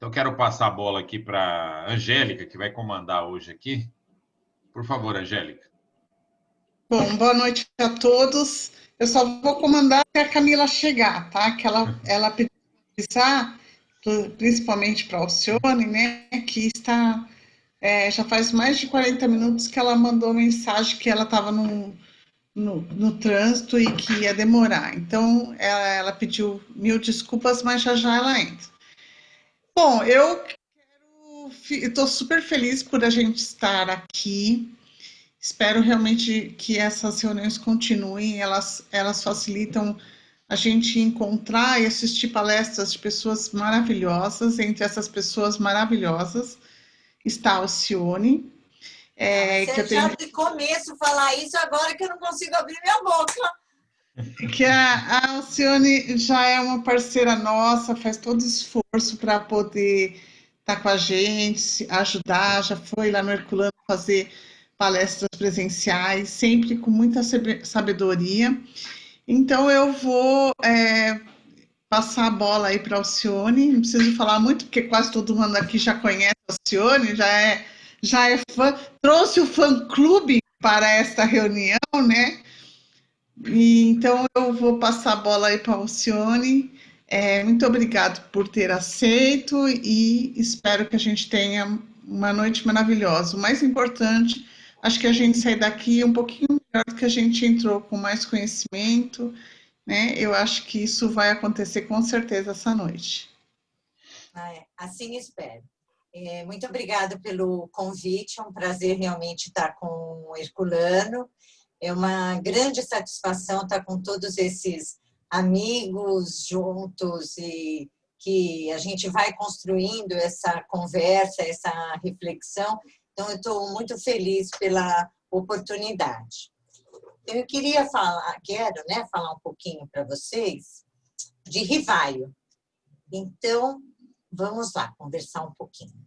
Então, quero passar a bola aqui para a Angélica, que vai comandar hoje aqui. Por favor, Angélica. Bom, boa noite a todos. Eu só vou comandar até a Camila chegar, tá? Que ela pediu para avisar, principalmente para a Alcione, né? Que está, já faz mais de 40 minutos que ela mandou mensagem que ela estava no trânsito e que ia demorar. Então, ela pediu mil desculpas, mas já já ela entra. Bom, eu estou super feliz por a gente estar aqui. Espero realmente que essas reuniões continuem, elas facilitam a gente encontrar e assistir palestras de pessoas maravilhosas. Entre essas pessoas maravilhosas está a Alcione, que Você eu já tenho de começo falar isso, agora que eu não consigo abrir minha boca. que a Alcione já é uma parceira nossa, faz todo esforço para poder estar com a gente, ajudar, já foi lá no Herculano fazer palestras presenciais, sempre com muita sabedoria. Então eu vou passar a bola aí para a Alcione, não preciso falar muito, porque quase todo mundo aqui já conhece a Alcione, já é fã, trouxe o fã-clube para esta reunião, né? Então, eu vou passar a bola aí para a Alcione. Muito obrigado por ter aceito e espero que a gente tenha uma noite maravilhosa. O mais importante, acho que a gente sair daqui um pouquinho melhor do que a gente entrou, com mais conhecimento, né? Eu acho que isso vai acontecer com certeza essa noite. Assim espero. Muito obrigada pelo convite, é um prazer realmente estar com o Herculano. É uma grande satisfação estar com todos esses amigos juntos e que a gente vai construindo essa conversa, essa reflexão. Então, eu estou muito feliz pela oportunidade. Eu queria falar um pouquinho para vocês de Rivaio. Então, vamos lá, conversar um pouquinho.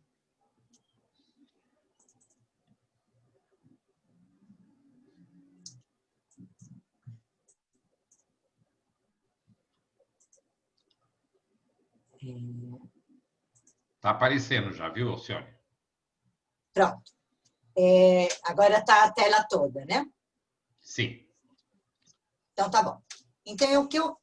Está aparecendo já, viu, Alcione? Pronto. Agora está a tela toda, né? Sim. Então, tá bom. Então, o que eu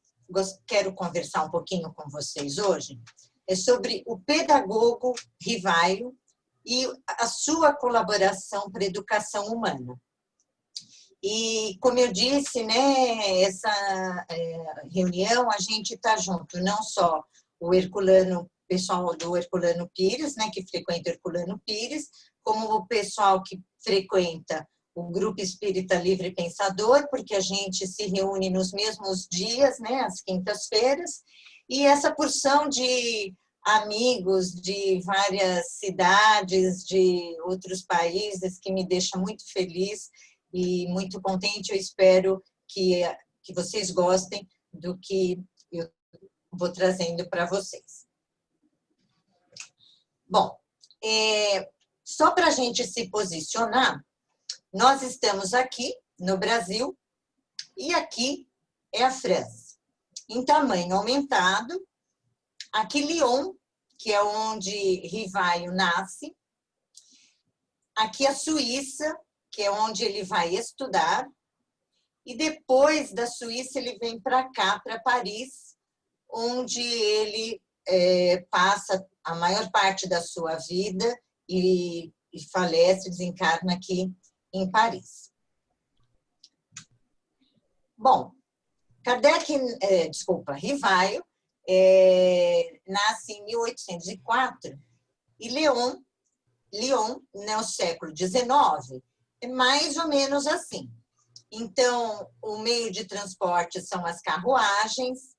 quero conversar um pouquinho com vocês hoje é sobre o pedagogo Rivaio e a sua colaboração para a educação humana. E, como eu disse, né, essa reunião, a gente está junto, não só o Herculano, pessoal do Herculano Pires, né, que frequenta o Herculano Pires, como o pessoal que frequenta o Grupo Espírita Livre Pensador, porque a gente se reúne nos mesmos dias, né, às quintas-feiras, e essa porção de amigos de várias cidades, de outros países, que me deixa muito feliz e muito contente. Eu espero que vocês gostem do que eu vou trazendo para vocês. Bom, só para a gente se posicionar, nós estamos aqui no Brasil e aqui é a França. Em tamanho aumentado, aqui Lyon, que é onde Rivaio nasce, aqui a Suíça, que é onde ele vai estudar, e depois da Suíça ele vem para cá, para Paris, onde ele passa a maior parte da sua vida e falece, desencarna aqui em Paris. Bom, Rivaio nasce em 1804 e Lyon, no século XIX, é mais ou menos assim. Então, o meio de transporte são as carruagens,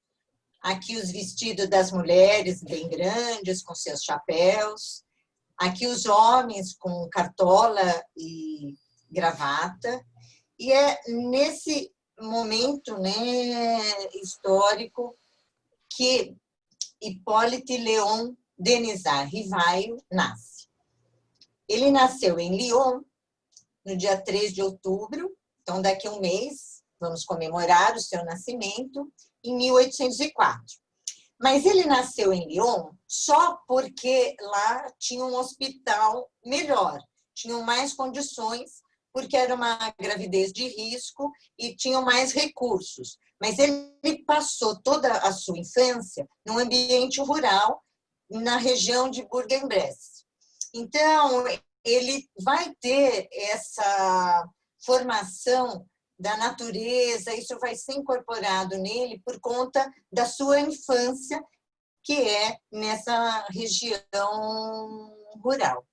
aqui os vestidos das mulheres bem grandes, com seus chapéus, aqui os homens com cartola e gravata, e é nesse momento, né, histórico que Hippolyte Léon Denisard Rivaio nasce. Ele nasceu em Lyon no dia 3 de outubro, então daqui a um mês vamos comemorar o seu nascimento, em 1804. Mas ele nasceu em Lyon só porque lá tinha um hospital melhor, tinham mais condições, porque era uma gravidez de risco e tinham mais recursos. Mas ele passou toda a sua infância num ambiente rural, na região de Bourg-en-Bresse. Então, ele vai ter essa formação da natureza, isso vai ser incorporado nele por conta da sua infância, que é nessa região rural.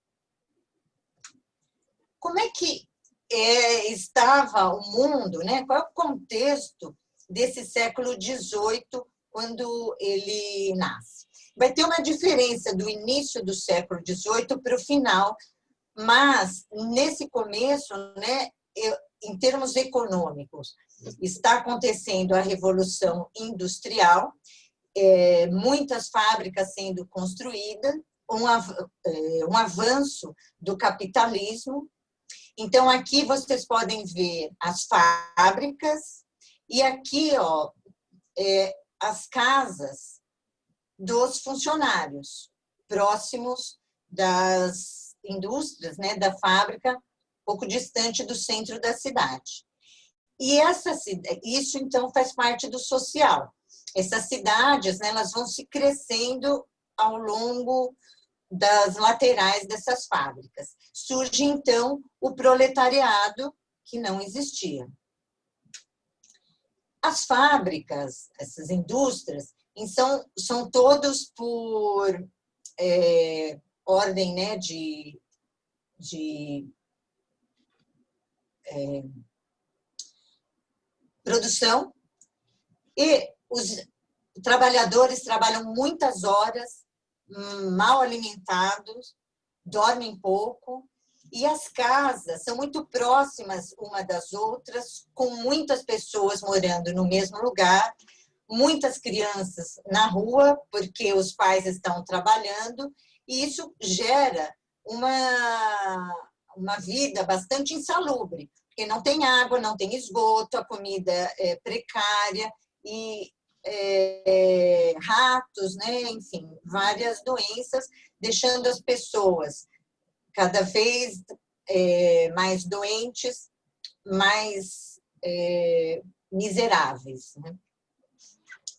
Como é que estava o mundo, né? Qual é o contexto desse século XVIII quando ele nasce? Vai ter uma diferença do início do século XVIII para o final, mas nesse começo, né, em termos econômicos, está acontecendo a Revolução Industrial, muitas fábricas sendo construídas, um avanço do capitalismo. Então, aqui vocês podem ver as fábricas e aqui, ó, as casas dos funcionários próximos das indústrias, né, da fábrica, pouco distante do centro da cidade. E isso, então, faz parte do social. Essas cidades, né, elas vão se crescendo ao longo das laterais dessas fábricas. Surge, então, o proletariado, que não existia. As fábricas, essas indústrias, são todos por ordem, né, de produção, e os trabalhadores trabalham muitas horas, mal alimentados, dormem pouco, e as casas são muito próximas uma das outras, com muitas pessoas morando no mesmo lugar, muitas crianças na rua, porque os pais estão trabalhando, e isso gera uma vida bastante insalubre, porque não tem água, não tem esgoto, a comida é precária, e ratos, né? Enfim, várias doenças, deixando as pessoas cada vez mais doentes, mais miseráveis, né?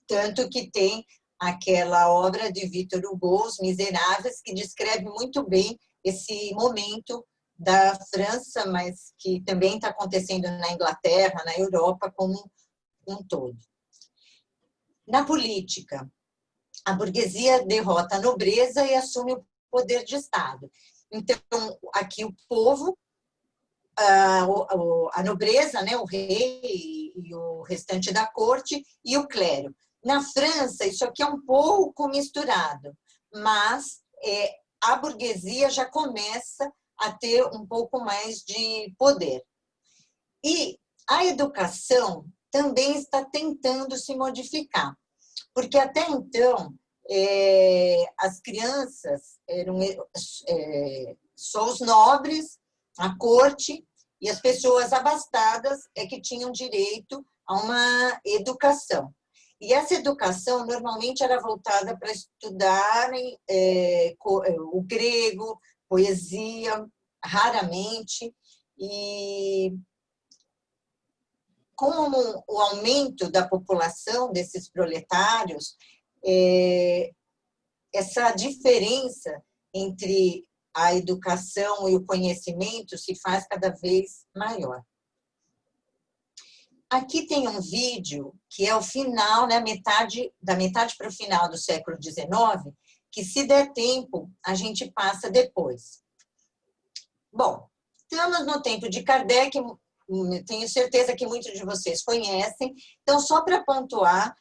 Tanto que tem aquela obra de Victor Hugo, Os Miseráveis, que descreve muito bem esse momento da França, mas que também está acontecendo na Inglaterra, na Europa como um todo. Na política, a burguesia derrota a nobreza e assume o poder de Estado. Então, aqui o povo, a nobreza, né, o rei e o restante da corte, e o clero. Na França, isso aqui é um pouco misturado, mas a burguesia já começa a ter um pouco mais de poder. E a educação também está tentando se modificar, porque até então as crianças eram só os nobres, a corte e as pessoas abastadas que tinham direito a uma educação. E essa educação normalmente era voltada para estudarem o grego, poesia, raramente, e com o aumento da população desses proletários, essa diferença entre a educação e o conhecimento se faz cada vez maior. Aqui tem um vídeo que é o final, né, da metade para o final do século XIX, que, se der tempo, a gente passa depois. Bom, estamos no tempo de Kardec, tenho certeza que muitos de vocês conhecem. Então, só para pontuar,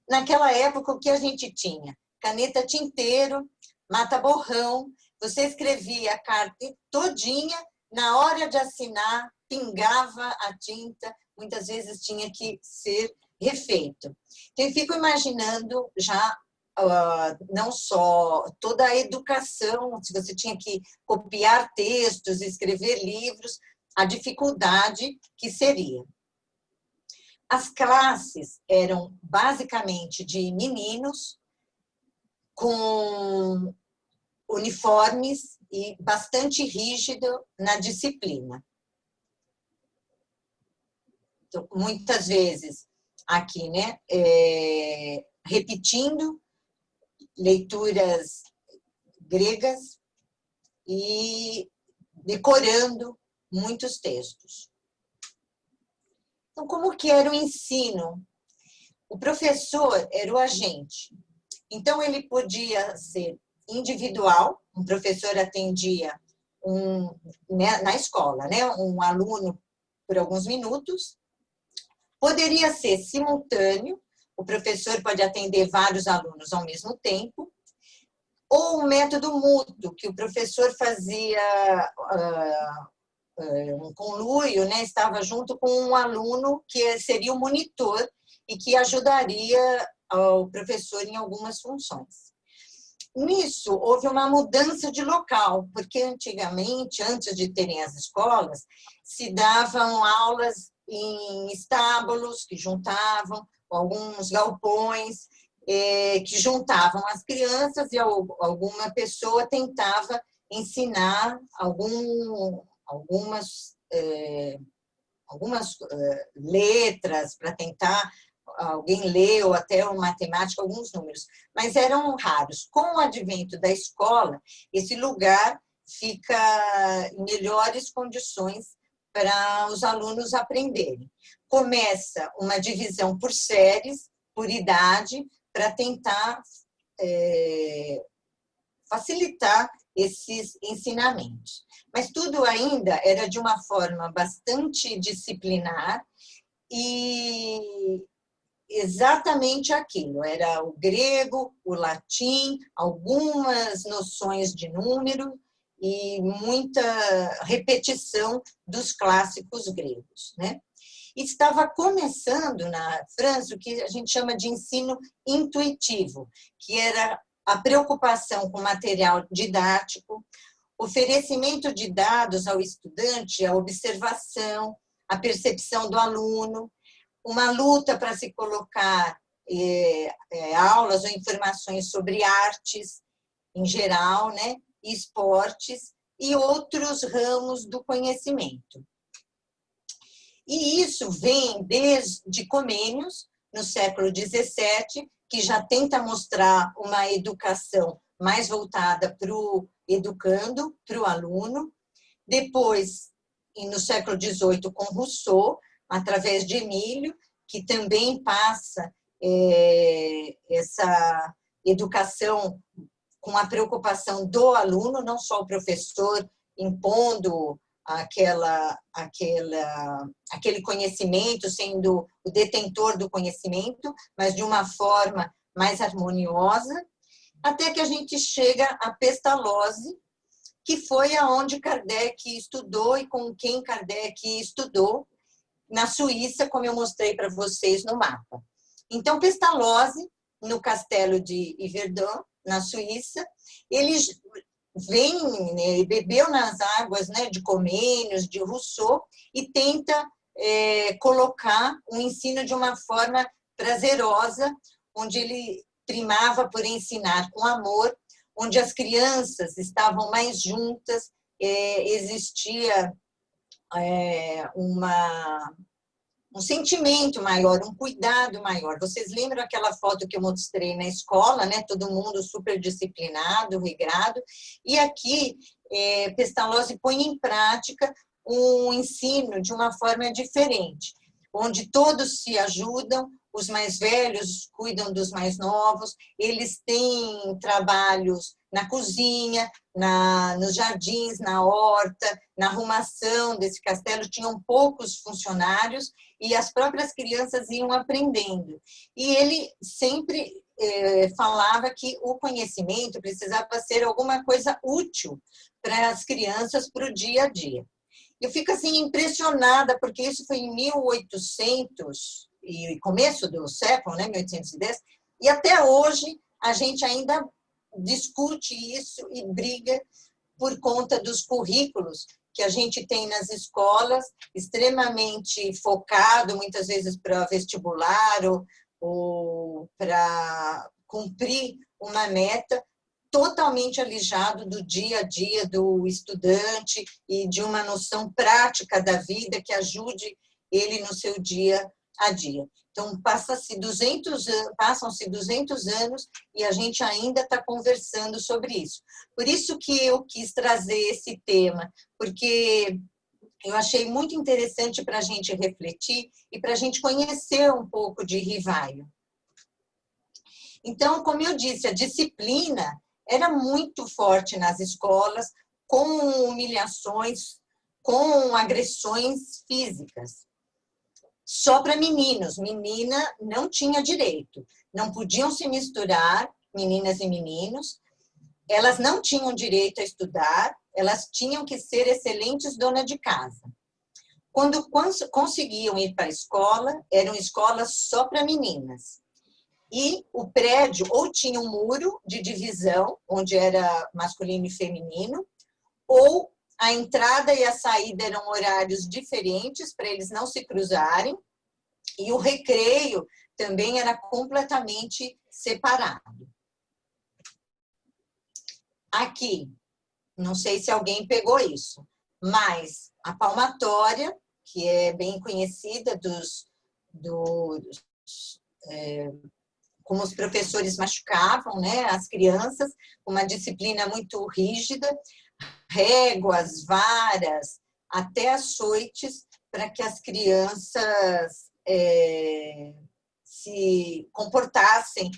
naquela época, o que a gente tinha? Caneta tinteiro, mata-borrão, você escrevia a carta todinha, na hora de assinar, pingava a tinta, muitas vezes tinha que ser refeito. Então, eu fico imaginando já não só toda a educação, se você tinha que copiar textos, escrever livros, a dificuldade que seria. As classes eram basicamente de meninos, com uniformes e bastante rígido na disciplina. Então, muitas vezes aqui, né, repetindo leituras gregas e decorando muitos textos. Então, como que era o ensino? O professor era o agente. Então, ele podia ser individual, um professor atendia na escola, né, um aluno por alguns minutos. Poderia ser simultâneo, o professor pode atender vários alunos ao mesmo tempo, ou um método mútuo, que o professor fazia um conluio, né, estava junto com um aluno que seria o monitor e que ajudaria o professor em algumas funções. Nisso, houve uma mudança de local, porque antigamente, antes de terem as escolas, se davam aulas em estábulos que juntavam, alguns galpões que juntavam as crianças e alguma pessoa tentava ensinar algumas letras para tentar alguém ler, ou até uma matemática, alguns números, mas eram raros. Com o advento da escola, esse lugar fica em melhores condições para os alunos aprenderem. Começa uma divisão por séries, por idade, para tentar facilitar esses ensinamentos. Mas tudo ainda era de uma forma bastante disciplinar e exatamente aquilo, era o grego, o latim, algumas noções de número e muita repetição dos clássicos gregos, né? Estava começando na França o que a gente chama de ensino intuitivo, que era a preocupação com material didático, oferecimento de dados ao estudante, a observação, a percepção do aluno, uma luta para se colocar aulas ou informações sobre artes em geral, né, esportes e outros ramos do conhecimento. E isso vem desde Comênios, no século XVII, que já tenta mostrar uma educação mais voltada para o educando, para o aluno. Depois, no século XVIII, com Rousseau, através de Emílio, que também passa essa educação com a preocupação do aluno, não só o professor impondo aquele conhecimento, sendo o detentor do conhecimento, mas de uma forma mais harmoniosa, até que a gente chega à Pestalozzi, que foi aonde Kardec estudou e com quem Kardec estudou, na Suíça, como eu mostrei para vocês no mapa. Então, Pestalozzi, no castelo de Yverdon, na Suíça, ele vem, né, bebeu nas águas, né, de Comênios, de Rousseau, e tenta colocar o ensino de uma forma prazerosa, onde ele primava por ensinar com amor, onde as crianças estavam mais juntas, existia um sentimento maior, um cuidado maior. Vocês lembram aquela foto que eu mostrei na escola, né? Todo mundo super disciplinado, regrado. E aqui, Pestalozzi põe em prática um ensino de uma forma diferente, onde todos se ajudam, os mais velhos cuidam dos mais novos, eles têm trabalhos na cozinha, nos jardins, na horta, na arrumação desse castelo, tinham poucos funcionários e as próprias crianças iam aprendendo. E ele sempre falava que o conhecimento precisava ser alguma coisa útil para as crianças, para o dia a dia. Eu fico assim impressionada, porque isso foi em 1800 e começo do século, né, 1810, e até hoje a gente ainda discute isso e briga por conta dos currículos que a gente tem nas escolas, extremamente focado, muitas vezes para vestibular ou para cumprir uma meta totalmente alijado do dia a dia do estudante e de uma noção prática da vida que ajude ele no seu dia a dia. Então, passam-se 200 anos e a gente ainda está conversando sobre isso. Por isso que eu quis trazer esse tema, porque eu achei muito interessante para a gente refletir e para a gente conhecer um pouco de Rivaio. Então, como eu disse, a disciplina era muito forte nas escolas, com humilhações, com agressões físicas. Só para meninos, menina não tinha direito, não podiam se misturar, meninas e meninos, elas não tinham direito a estudar, elas tinham que ser excelentes donas de casa. Quando conseguiam ir para a escola, eram escolas só para meninas. E o prédio ou tinha um muro de divisão, onde era masculino e feminino, ou a entrada e a saída eram horários diferentes para eles não se cruzarem, e o recreio também era completamente separado. Aqui, não sei se alguém pegou isso, mas a palmatória, que é bem conhecida como os professores machucavam, né, as crianças, uma disciplina muito rígida, réguas, varas, até açoites, para que as crianças se comportassem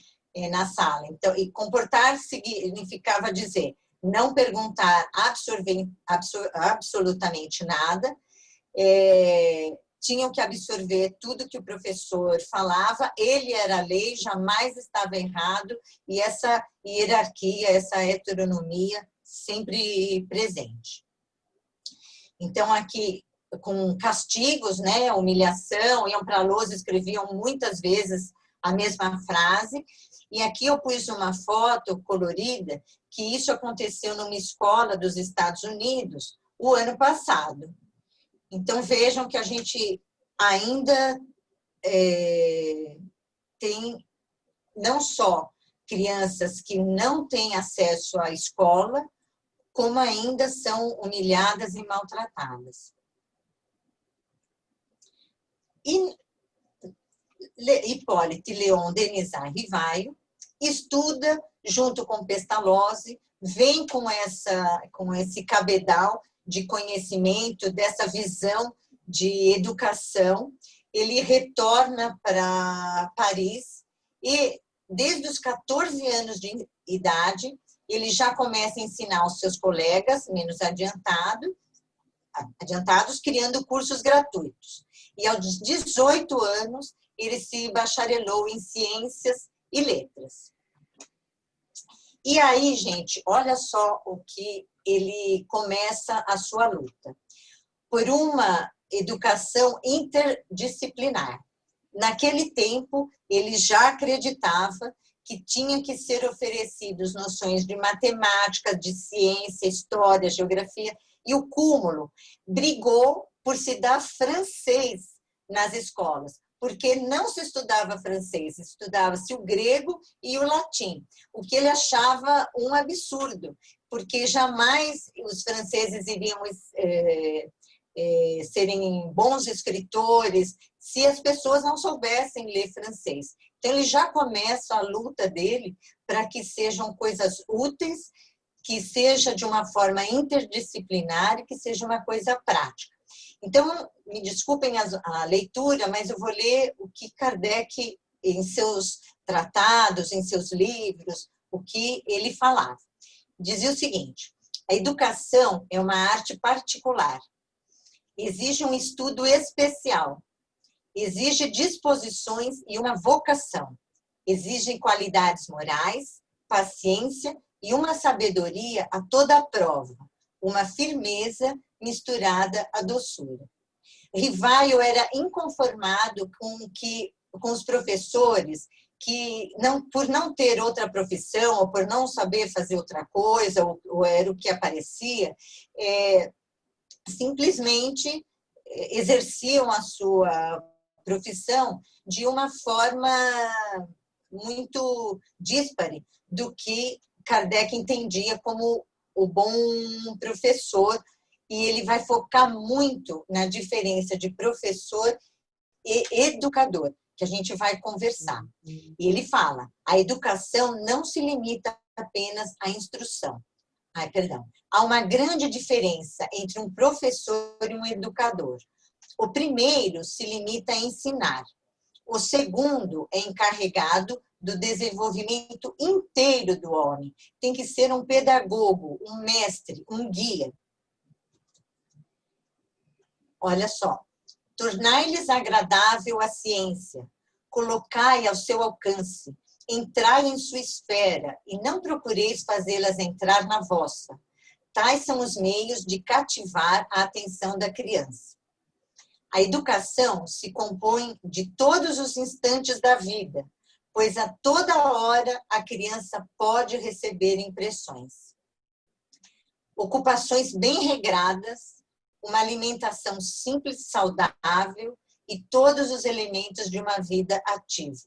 na sala. Então, e comportar significava dizer, não perguntar absolutamente nada, tinham que absorver tudo que o professor falava, ele era a lei, jamais estava errado, e essa hierarquia, essa heteronomia sempre presente. Então, aqui, com castigos, né, humilhação, iam para a lousa, escreviam muitas vezes a mesma frase, e aqui eu pus uma foto colorida, que isso aconteceu numa escola dos Estados Unidos o ano passado. Então, vejam que a gente ainda tem não só crianças que não têm acesso à escola, como ainda são humilhadas e maltratadas. E Hipólito Leon Denisard Rivaio estuda junto com Pestalozzi, vem com esse cabedal de conhecimento, dessa visão de educação. Ele retorna para Paris e, desde os 14 anos de idade, ele já começa a ensinar aos seus colegas menos adiantados, criando cursos gratuitos. E aos 18 anos, ele se bacharelou em Ciências e Letras. E aí, gente, olha só o que ele começa a sua luta. Por uma educação interdisciplinar. Naquele tempo, ele já acreditava que tinha que ser oferecidos noções de matemática, de ciência, história, geografia, e o cúmulo brigou por se dar francês nas escolas, porque não se estudava francês, estudava-se o grego e o latim, o que ele achava um absurdo, porque jamais os franceses iriam serem bons escritores se as pessoas não soubessem ler francês. Então, ele já começa a luta dele para que sejam coisas úteis, que seja de uma forma interdisciplinar e que seja uma coisa prática. Então, me desculpem a leitura, mas eu vou ler o que Kardec, em seus tratados, em seus livros, o que ele falava. Dizia o seguinte: a educação é uma arte particular, exige um estudo especial, exige disposições e uma vocação, exige qualidades morais, paciência e uma sabedoria a toda a prova, uma firmeza misturada à doçura. Rivaio era inconformado com os professores que, por não ter outra profissão, ou por não saber fazer outra coisa, ou era o que aparecia, simplesmente exerciam a sua profissão de uma forma muito díspare do que Kardec entendia como o bom professor, e ele vai focar muito na diferença de professor e educador, que a gente vai conversar. E ele fala, a educação não se limita apenas à instrução. Há uma grande diferença entre um professor e um educador. O primeiro se limita a ensinar. O segundo é encarregado do desenvolvimento inteiro do homem. Tem que ser um pedagogo, um mestre, um guia. Olha só. Tornai-lhes agradável a ciência. Colocai ao seu alcance. Entrai em sua esfera e não procureis fazê-las entrar na vossa. Tais são os meios de cativar a atenção da criança. A educação se compõe de todos os instantes da vida, pois a toda hora a criança pode receber impressões. Ocupações bem regradas, uma alimentação simples e saudável e todos os elementos de uma vida ativa.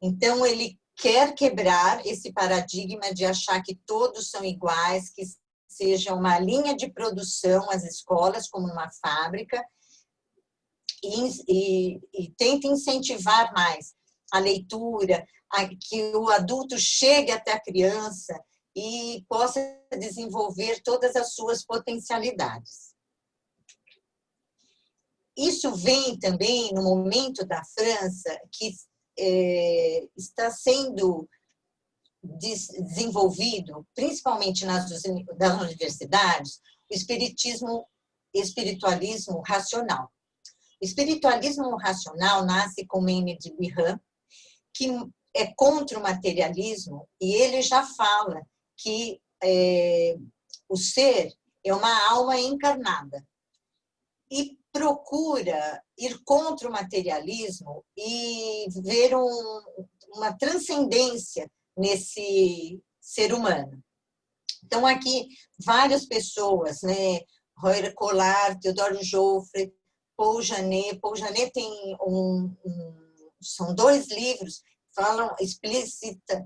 Então, ele quer quebrar esse paradigma de achar que todos são iguais, que seja uma linha de produção, as escolas, como uma fábrica, e tenta incentivar mais a leitura, que o adulto chegue até a criança e possa desenvolver todas as suas potencialidades. Isso vem também no momento da França, que está sendo desenvolvido, principalmente nas universidades, o espiritualismo racional. O espiritualismo racional nasce com Mene de Biran, que é contra o materialismo, e ele já fala que o ser é uma alma encarnada. E procura ir contra o materialismo e ver uma transcendência nesse ser humano. Então, aqui, várias pessoas, né? Royer Collard, Theodore Joffre, Paul Janet. Paul Janet tem são 2 livros, explicita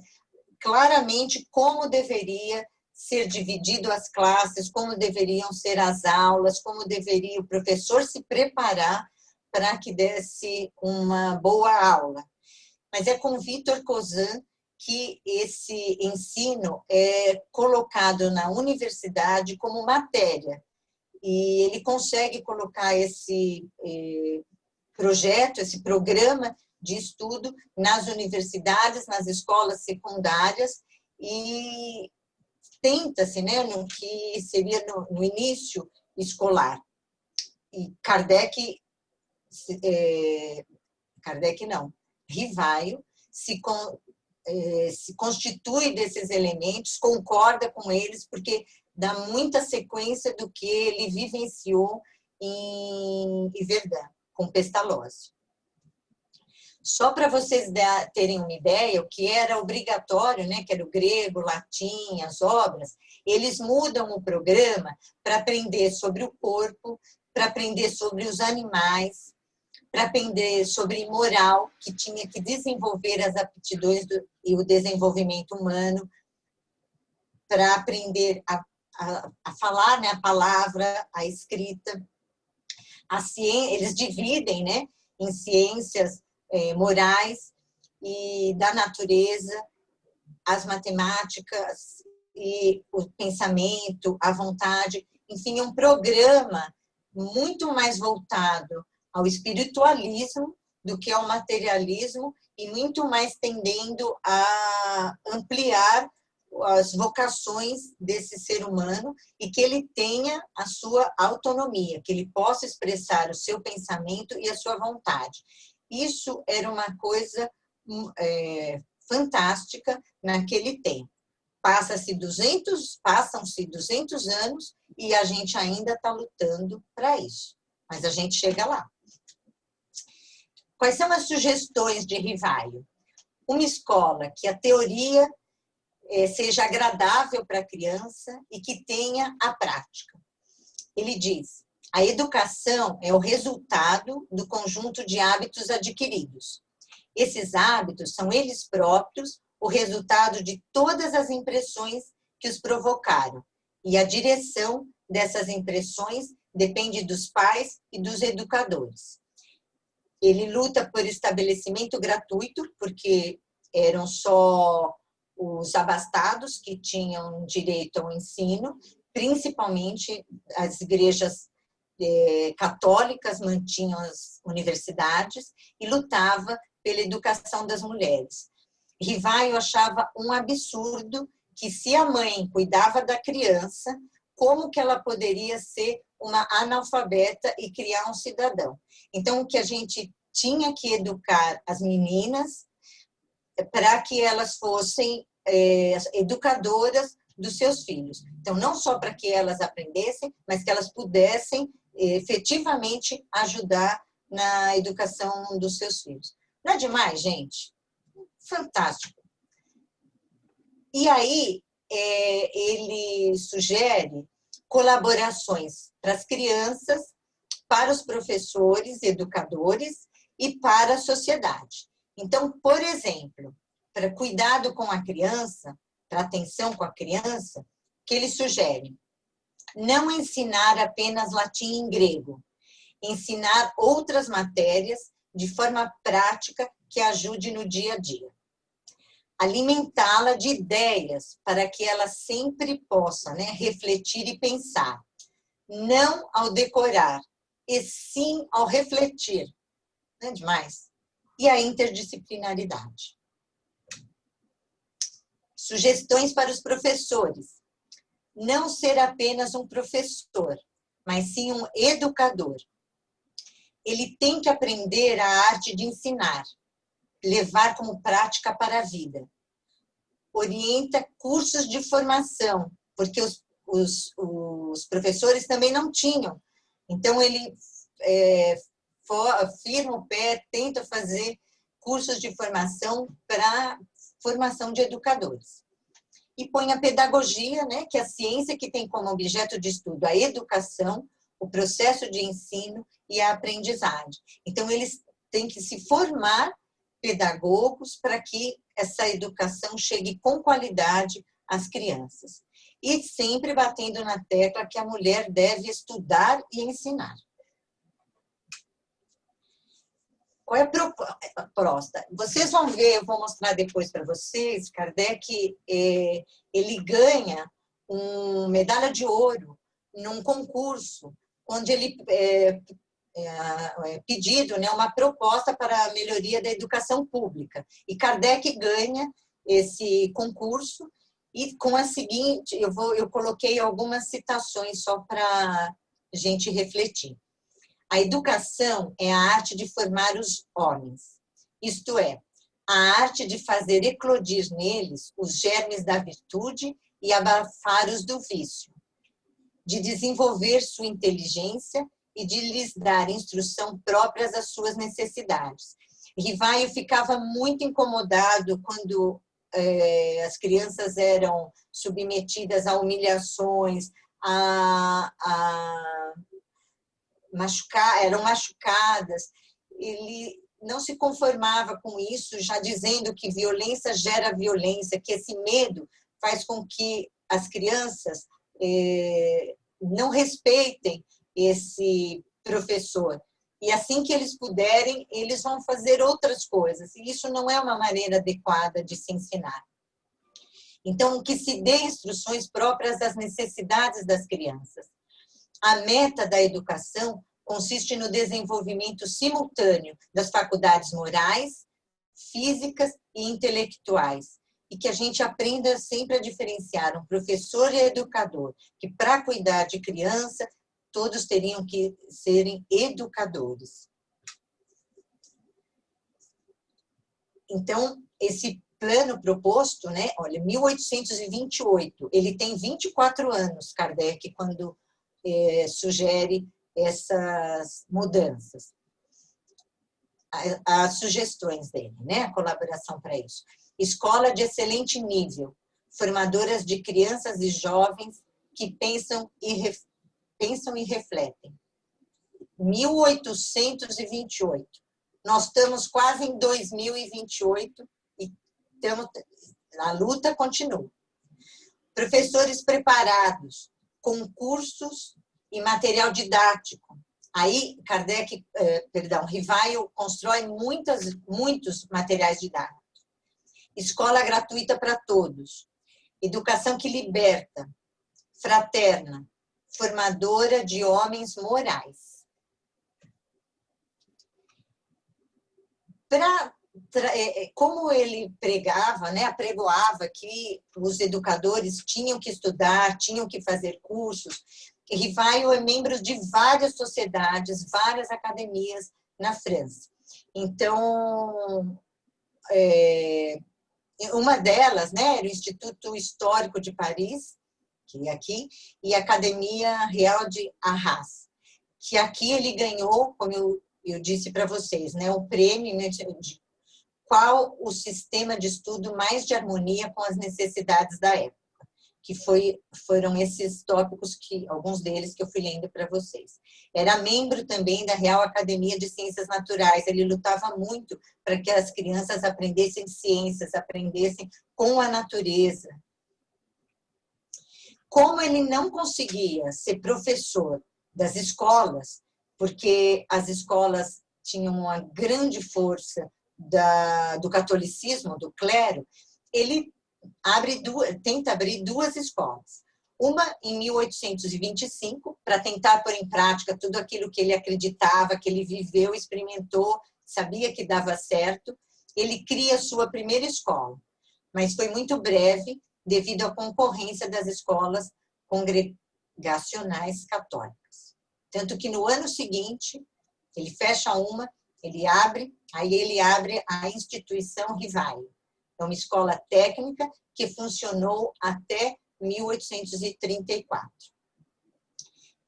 claramente como deveria ser dividido as classes, como deveriam ser as aulas, como deveria o professor se preparar para que desse uma boa aula. Mas é com Victor Cousin que esse ensino é colocado na universidade como matéria. E ele consegue colocar esse projeto, esse programa de estudo nas universidades, nas escolas secundárias, e tenta-se, né, no que seria no início escolar. E Rivaio se constitui desses elementos, concorda com eles, porque dá muita sequência do que ele vivenciou em Verdun, com Pestalozzi. Só para vocês terem uma ideia, o que era obrigatório, né, que era o grego, o latim, as obras, eles mudam o programa para aprender sobre o corpo, para aprender sobre os animais, para aprender sobre moral, que tinha que desenvolver as aptidões e o desenvolvimento humano, para aprender a falar, né, a palavra, a escrita. Eles dividem, né, em ciências morais e da natureza, as matemáticas e o pensamento, a vontade, enfim, é um programa muito mais voltado ao espiritualismo do que ao materialismo e muito mais tendendo a ampliar as vocações desse ser humano e que ele tenha a sua autonomia, que ele possa expressar o seu pensamento e a sua vontade. Isso era uma coisa fantástica naquele tempo. Passam-se 200 anos e a gente ainda está lutando para isso. Mas a gente chega lá. Quais são as sugestões de Rivaio? Uma escola que a teoria seja agradável para a criança e que tenha a prática. Ele diz: a educação é o resultado do conjunto de hábitos adquiridos. Esses hábitos são eles próprios o resultado de todas as impressões que os provocaram. E a direção dessas impressões depende dos pais e dos educadores. Ele luta por estabelecimento gratuito, porque eram só os abastados que tinham direito ao ensino, principalmente as igrejas católicas mantinham as universidades, e lutava pela educação das mulheres. Rivaio achava um absurdo que, se a mãe cuidava da criança, como que ela poderia ser uma analfabeta e criar um cidadão? Então, o que a gente tinha que educar as meninas para que elas fossem educadoras dos seus filhos. Então, não só para que elas aprendessem, mas que elas pudessem efetivamente ajudar na educação dos seus filhos. Não é demais, gente? Fantástico. E aí, ele sugere colaborações para as crianças, para os professores, educadores e para a sociedade. Então, por exemplo, para cuidado com a criança, para atenção com a criança, que ele sugere não ensinar apenas latim e grego, ensinar outras matérias de forma prática que ajude no dia a dia. Alimentá-la de ideias para que ela sempre possa, né, refletir e pensar, não ao decorar, e sim ao refletir. Não é demais? E a interdisciplinaridade. Sugestões para os professores. Não ser apenas um professor, mas sim um educador. Ele tem que aprender a arte de ensinar, levar como prática para a vida. Orienta cursos de formação, porque os professores também não tinham. Então, ele firma o pé, tenta fazer cursos de formação para formação de educadores. E põe a pedagogia, né, que é a ciência que tem como objeto de estudo a educação, o processo de ensino e a aprendizagem. Então, eles têm que se formar pedagogos para que essa educação chegue com qualidade às crianças. E sempre batendo na tecla que a mulher deve estudar e ensinar. Qual é a proposta? Vocês vão ver, eu vou mostrar depois para vocês, Kardec, ele ganha uma medalha de ouro num concurso, onde ele pedido, né, uma proposta para a melhoria da educação pública. E Kardec ganha esse concurso, e com a seguinte, eu coloquei algumas citações só para a gente refletir. A educação é a arte de formar os homens, isto é, a arte de fazer eclodir neles os germes da virtude e abafar os do vício, de desenvolver sua inteligência e de lhes dar instrução próprias às suas necessidades. Rivaio ficava muito incomodado quando as crianças eram submetidas a humilhações, eram machucadas. Ele não se conformava com isso, já dizendo que violência gera violência, que esse medo faz com que as crianças não respeitem esse professor. E assim que eles puderem, eles vão fazer outras coisas. E isso não é uma maneira adequada de se ensinar. Então, que se dê instruções próprias às necessidades das crianças. A meta da educação consiste no desenvolvimento simultâneo das faculdades morais, físicas e intelectuais, e que a gente aprenda sempre a diferenciar um professor e educador, que para cuidar de criança, todos teriam que serem educadores. Então, esse plano proposto, né, olha, 1828, ele tem 24 anos, Kardec, quando sugere essas mudanças. As sugestões dele, né, a colaboração para isso. Escola de excelente nível, formadoras de crianças e jovens que pensam e refletem. 1828. Nós estamos quase em 2028 e a luta continua. Professores preparados, concursos e material didático. Aí, Rivaio constrói muitos materiais didáticos. Escola gratuita para todos. Educação que liberta, fraterna, formadora de homens morais. Como ele pregava, né, apregoava que os educadores tinham que estudar, tinham que fazer cursos, Rivaio é membro de várias sociedades, várias academias na França. Então, uma delas, né, era o Instituto Histórico de Paris, que é aqui, e a Academia Real de Arras, que aqui ele ganhou, como eu disse para vocês, né, o prêmio de qual o sistema de estudo mais de harmonia com as necessidades da época, que foram esses tópicos, alguns deles que eu fui lendo para vocês. Era membro também da Real Academia de Ciências Naturais, ele lutava muito para que as crianças aprendessem ciências, aprendessem com a natureza. Como ele não conseguia ser professor das escolas, porque as escolas tinham uma grande força do catolicismo, do clero, ele tenta abrir duas escolas. Uma em 1825, para tentar pôr em prática tudo aquilo que ele acreditava, que ele viveu, experimentou, sabia que dava certo. Ele cria sua primeira escola, mas foi muito breve devido à concorrência das escolas congregacionais católicas. Tanto que no ano seguinte, ele fecha uma, aí ele abre a instituição Rivaio. É uma escola técnica que funcionou até 1834.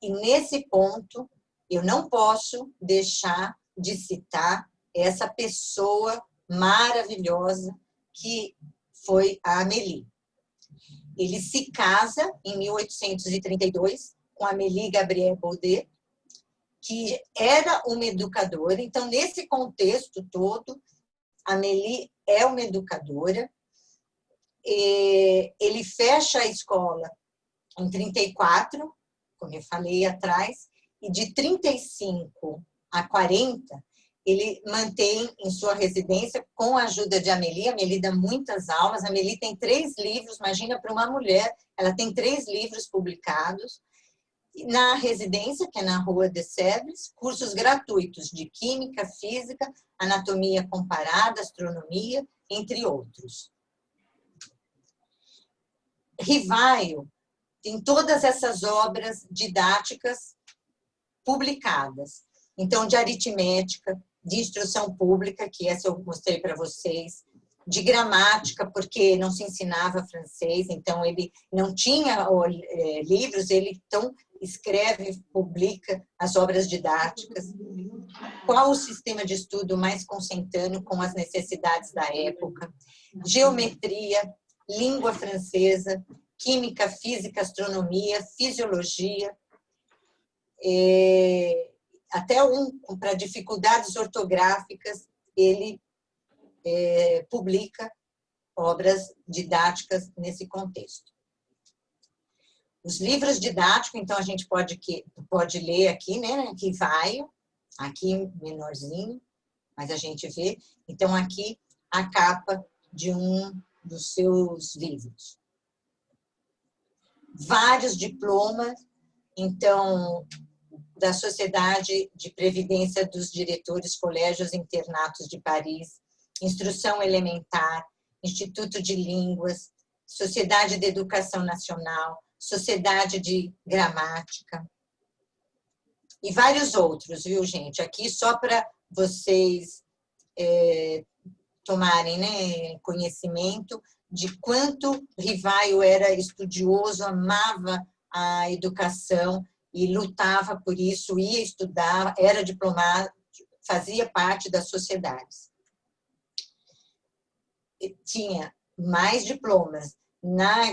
E nesse ponto, eu não posso deixar de citar essa pessoa maravilhosa que foi a Amélie. Ele se casa em 1832 com a Amélie Gabrielle Baudet, que era uma educadora. Então, nesse contexto todo, a Amélie é uma educadora. Ele fecha a escola em 34, como eu falei atrás, e de 35 a 40, ele mantém em sua residência com a ajuda de Amélie. Amélie dá muitas aulas. Amélie tem 3 livros, imagina para uma mulher, ela tem 3 livros publicados. Na residência, que é na Rua de Sèvres, cursos gratuitos de Química, Física, Anatomia Comparada, Astronomia, entre outros. Rivaio tem todas essas obras didáticas publicadas. Então, de aritmética, de instrução pública, que essa eu mostrei para vocês, de gramática, porque não se ensinava francês, então ele não tinha livros, ele então escreve, publica as obras didáticas. Qual o sistema de estudo mais consentâneo com as necessidades da época? Geometria, língua francesa, química, física, astronomia, fisiologia, até para dificuldades ortográficas, ele publica obras didáticas nesse contexto. Os livros didáticos, então, a gente pode ler aqui, né? Rivaio, aqui menorzinho, mas a gente vê. Então, aqui a capa de um dos seus livros. Vários diplomas, então, da Sociedade de Previdência dos Diretores, Colégios e Internatos de Paris, Instrução Elementar, Instituto de Línguas, Sociedade de Educação Nacional, Sociedade de Gramática e vários outros, viu, gente? Aqui só para vocês tomarem, né, conhecimento de quanto Rivaio era estudioso, amava a educação e lutava por isso, ia estudar, era diplomado, fazia parte das sociedades. Tinha mais diplomas na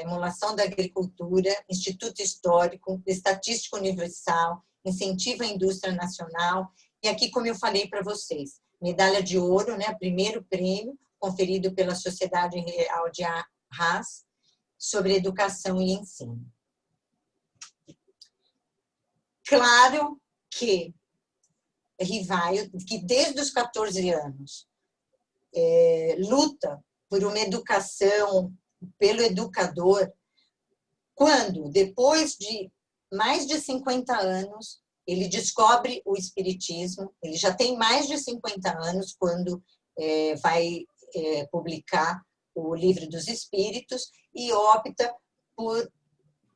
emulação da agricultura, Instituto Histórico, Estatística Universal, Incentivo à Indústria Nacional E aqui, como eu falei para vocês, medalha de ouro, né, primeiro prêmio, conferido pela Sociedade Real de Arras, sobre educação e ensino. Claro que Rivaio, que desde os 14 anos luta por uma educação, pelo educador, quando, depois de mais de 50 anos, ele descobre o espiritismo, ele já tem mais de 50 anos quando vai publicar o Livro dos Espíritos e opta por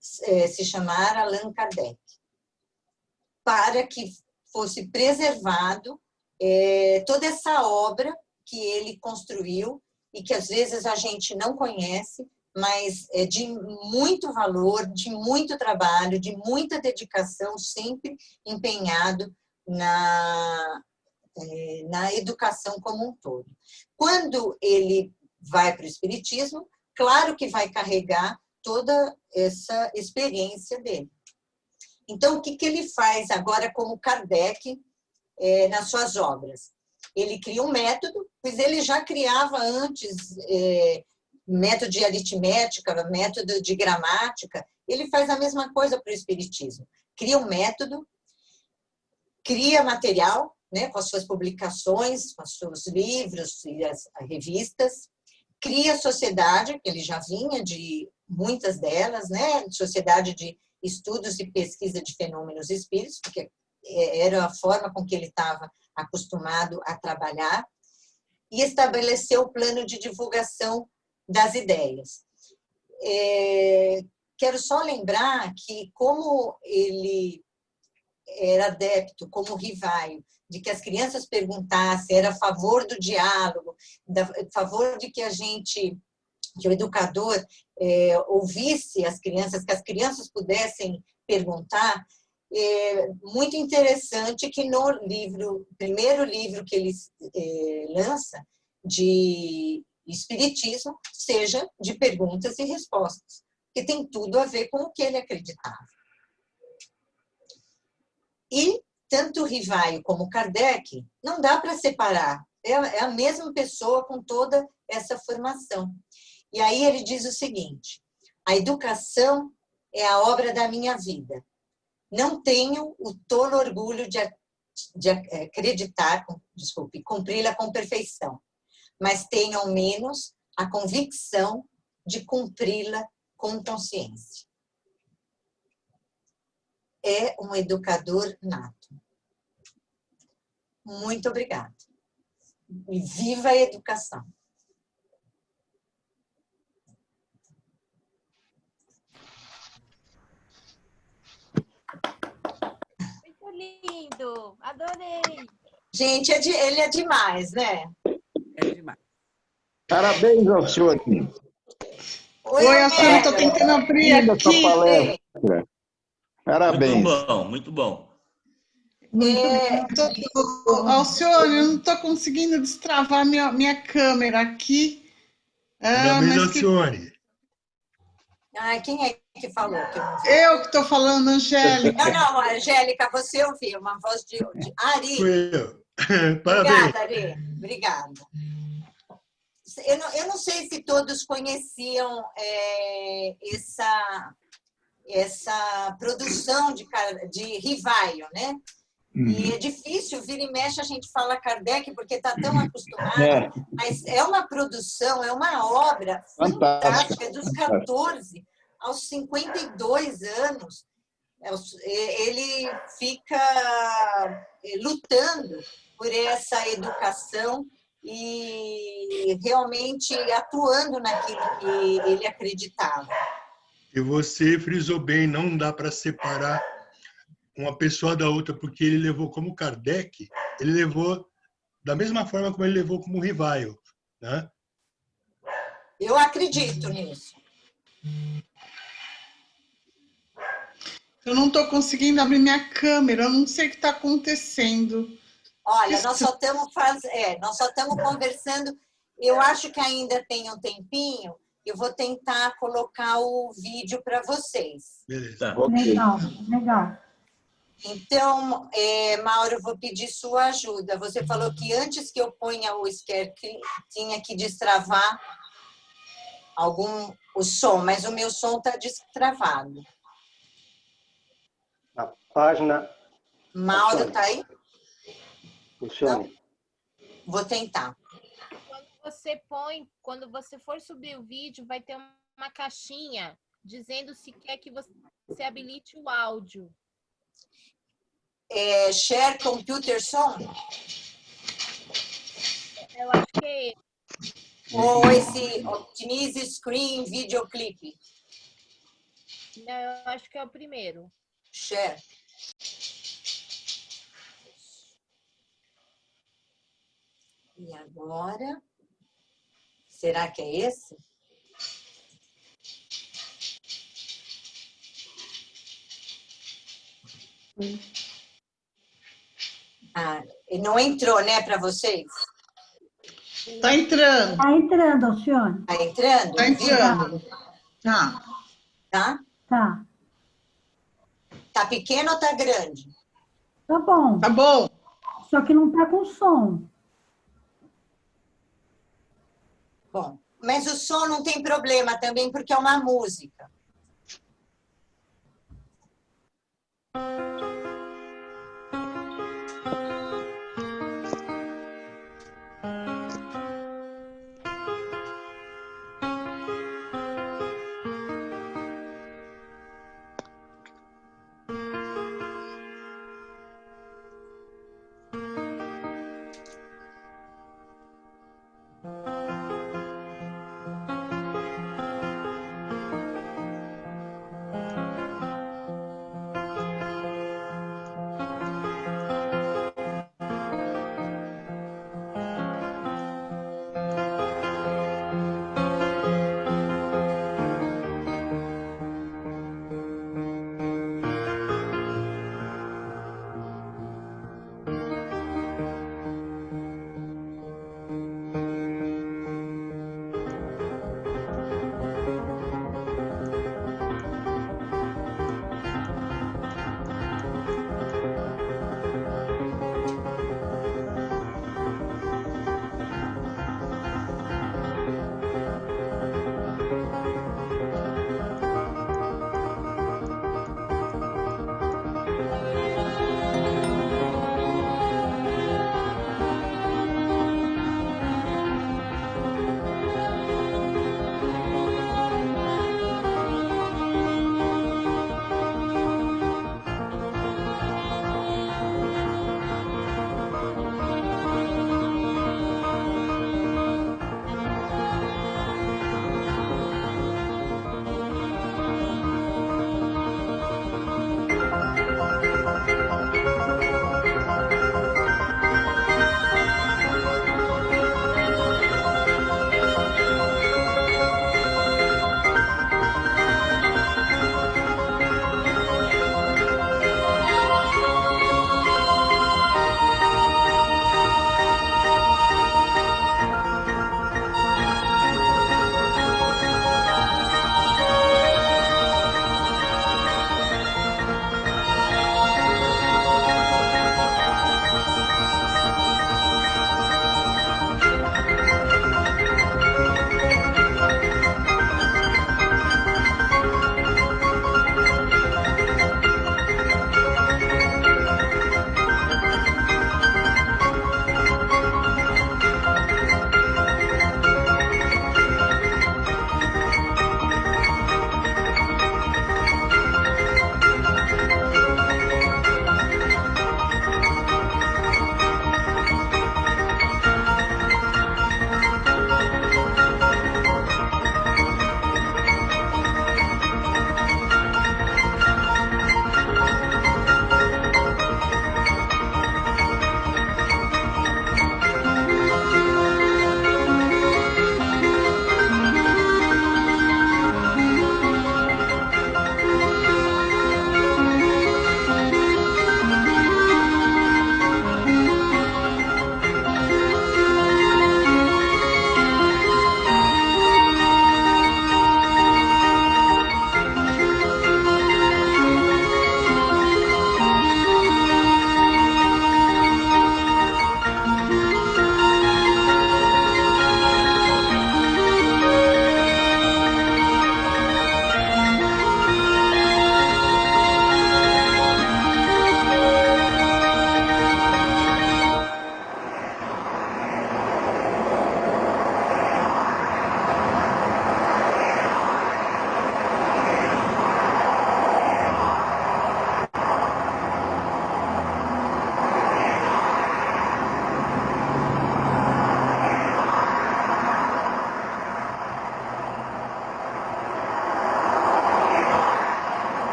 se chamar Allan Kardec, para que fosse preservado toda essa obra que ele construiu e que às vezes a gente não conhece, mas é de muito valor, de muito trabalho, de muita dedicação, sempre empenhado na educação como um todo. Quando ele vai para o espiritismo, claro que vai carregar toda essa experiência dele. Então, o que ele faz agora como Kardec nas suas obras? Ele cria um método, pois ele já criava antes método de aritmética, método de gramática. Ele faz a mesma coisa para o espiritismo. Cria um método, cria material, né, com as suas publicações, com os seus livros e as revistas, cria sociedade, que ele já vinha de muitas delas, né, Sociedade de Estudos e Pesquisa de Fenômenos Espíritos, porque era a forma com que ele estava acostumado a trabalhar, e estabeleceu o plano de divulgação das ideias. Quero só lembrar que, como ele era adepto, como Rivaio, de que as crianças perguntassem, era a favor do diálogo, a favor de que que o educador ouvisse as crianças, que as crianças pudessem perguntar. Muito interessante que no primeiro livro que ele lança de Espiritismo seja de perguntas e respostas, que tem tudo a ver com o que ele acreditava. E tanto Rivaio como Kardec não dá para separar, é a mesma pessoa com toda essa formação. E aí ele diz o seguinte: a educação é a obra da minha vida. Não tenho o tolo orgulho de acreditar, cumpri-la com perfeição, mas tenho ao menos a convicção de cumpri-la com consciência. É um educador nato. Muito obrigada. E viva a educação! Muito lindo! Adorei! Gente, ele é demais, né? É demais. Parabéns, Alcione. Oi, Alcione, estou tentando abrir aqui. Palestra. Parabéns. Muito bom, muito bom. Alcione, eu não estou conseguindo destravar minha câmera aqui. Parabéns, Alcione. Quem é que falou? Eu que estou falando, Angélica. Não, Angélica, você ouviu uma voz de Ari. Fui eu. Parabéns. Obrigada, Ari. Obrigada. Eu não sei se todos conheciam essa produção de Rivaio, né? E é difícil, vira e mexe, a gente fala Kardec, porque está tão acostumado, mas é uma produção, é uma obra fantástica, dos 14 aos 52 anos, ele fica lutando por essa educação e realmente atuando naquilo que ele acreditava. E você frisou bem, não dá para separar uma pessoa da outra, porque ele levou como Kardec, ele levou da mesma forma como ele levou como Rivaio, né? Eu acredito nisso. Eu não estou conseguindo abrir minha câmera, eu não sei o que está acontecendo. Olha, nós só estamos conversando. Eu acho que ainda tem um tempinho. Eu vou tentar colocar o vídeo para vocês. Beleza. Tá. Ok. Legal. Então, Mauro, eu vou pedir sua ajuda. Você falou que antes que eu ponha o Scare tinha que destravar o som, mas o meu som está destravado. A página. Mauro, está aí? Funcione. Vou tentar. Quando você for subir o vídeo, vai ter uma caixinha dizendo se quer que você habilite o áudio. Share Computer Song? Eu acho que é ele. Ou esse Optimize Screen Videoclip? Não, eu acho que é o primeiro. Share. E agora? Será que é esse? Ah, não entrou, né, para vocês? Tá entrando. Está entrando, Alcione. Tá entrando? Tá entrando. Tá. Tá? Tá. Tá pequeno ou tá grande? Tá bom. Tá bom. Só que não tá com som. Bom, mas o som não tem problema também, porque é uma música.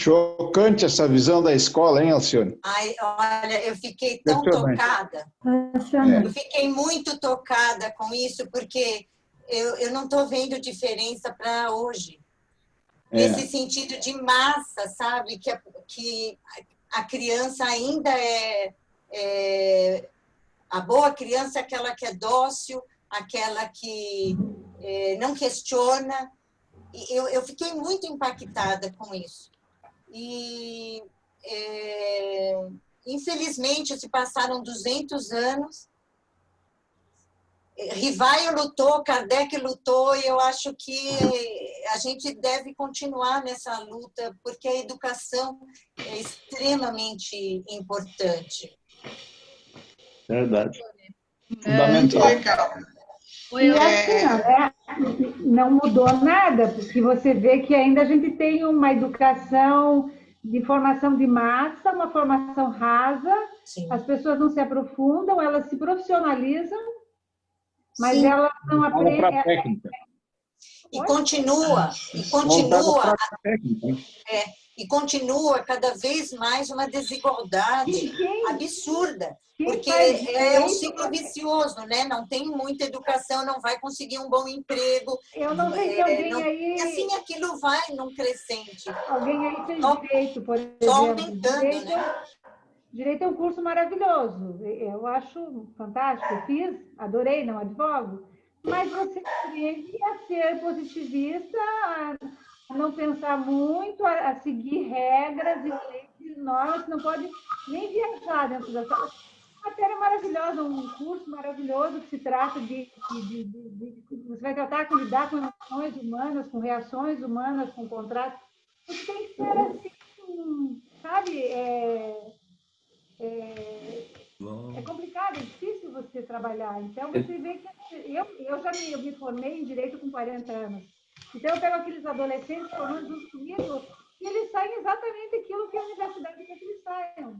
Chocante essa visão da escola, hein, Alcione? Ai, olha, eu fiquei tão Impressionante. tocada. Impressionante. Eu fiquei muito tocada com isso, porque eu não estou vendo diferença para hoje. Nesse sentido de massa, sabe? Que a criança ainda a boa criança é aquela que é dócil, aquela que não questiona. E eu fiquei muito impactada com isso. E, infelizmente, se passaram 200 anos. Rivaio lutou, Kardec lutou, e eu acho que a gente deve continuar nessa luta, porque a educação é extremamente importante. Verdade. Muito Fundamental. legal. E assim, ó, né, não mudou nada, porque você vê que ainda a gente tem uma educação de formação de massa, uma formação rasa, Sim. as pessoas não se aprofundam, elas se profissionalizam, mas Sim. elas não Voltada para a aprendem. técnica. E continua, Voltada para a técnica. e continua cada vez mais uma desigualdade E quem- absurda, quem porque faz é um direito- ciclo vicioso, né? Não tem muita educação, não vai conseguir um bom emprego. Eu não sei se alguém não- aí, E assim aquilo vai num crescente. alguém aí fez Só- direito, por Só exemplo. aumentando, né? Direito é um curso maravilhoso. Eu acho fantástico. Eu fiz, adorei, não advogo. Mas você aprende a ser positivista, a não pensar muito, a seguir regras e leis e normas. Você não pode nem viajar dentro da sala. Matéria maravilhosa, um curso maravilhoso que se trata você vai tratar com lidar com emoções humanas, com reações humanas, com contratos. Você tem que ser assim, sabe? É complicado, é difícil você trabalhar. Então, você vê que eu já me formei em Direito com 40 anos. Então, eu pego aqueles adolescentes formando junto comigo e eles saem exatamente aquilo que a universidade quer que eles saiam.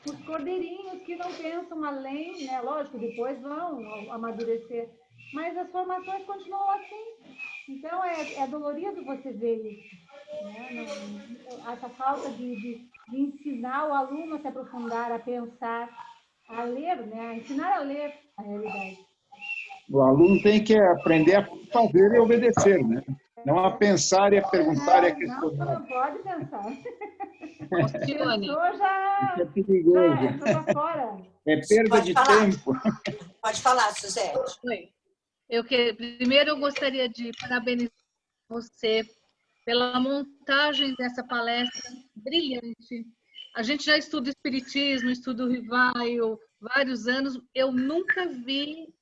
Os cordeirinhos que não pensam além, né? Lógico, depois vão amadurecer. Mas as formações continuam assim. Então, é dolorido você ver isso. Né? Essa falta de ensinar o aluno a se aprofundar, a pensar, a ler, né? A ensinar a ler a realidade. O aluno tem que aprender a fazer e obedecer, né? Não a pensar e a perguntar e a questionar. Não pode pensar. Alcione, Pensou, já É perigoso. já fora. É perda Pode de falar. tempo. Pode falar, Suzete. Oi. Primeiro, eu gostaria de parabenizar você pela montagem dessa palestra brilhante. A gente já estuda espiritismo, estuda o Rivaio, vários anos. Eu nunca vi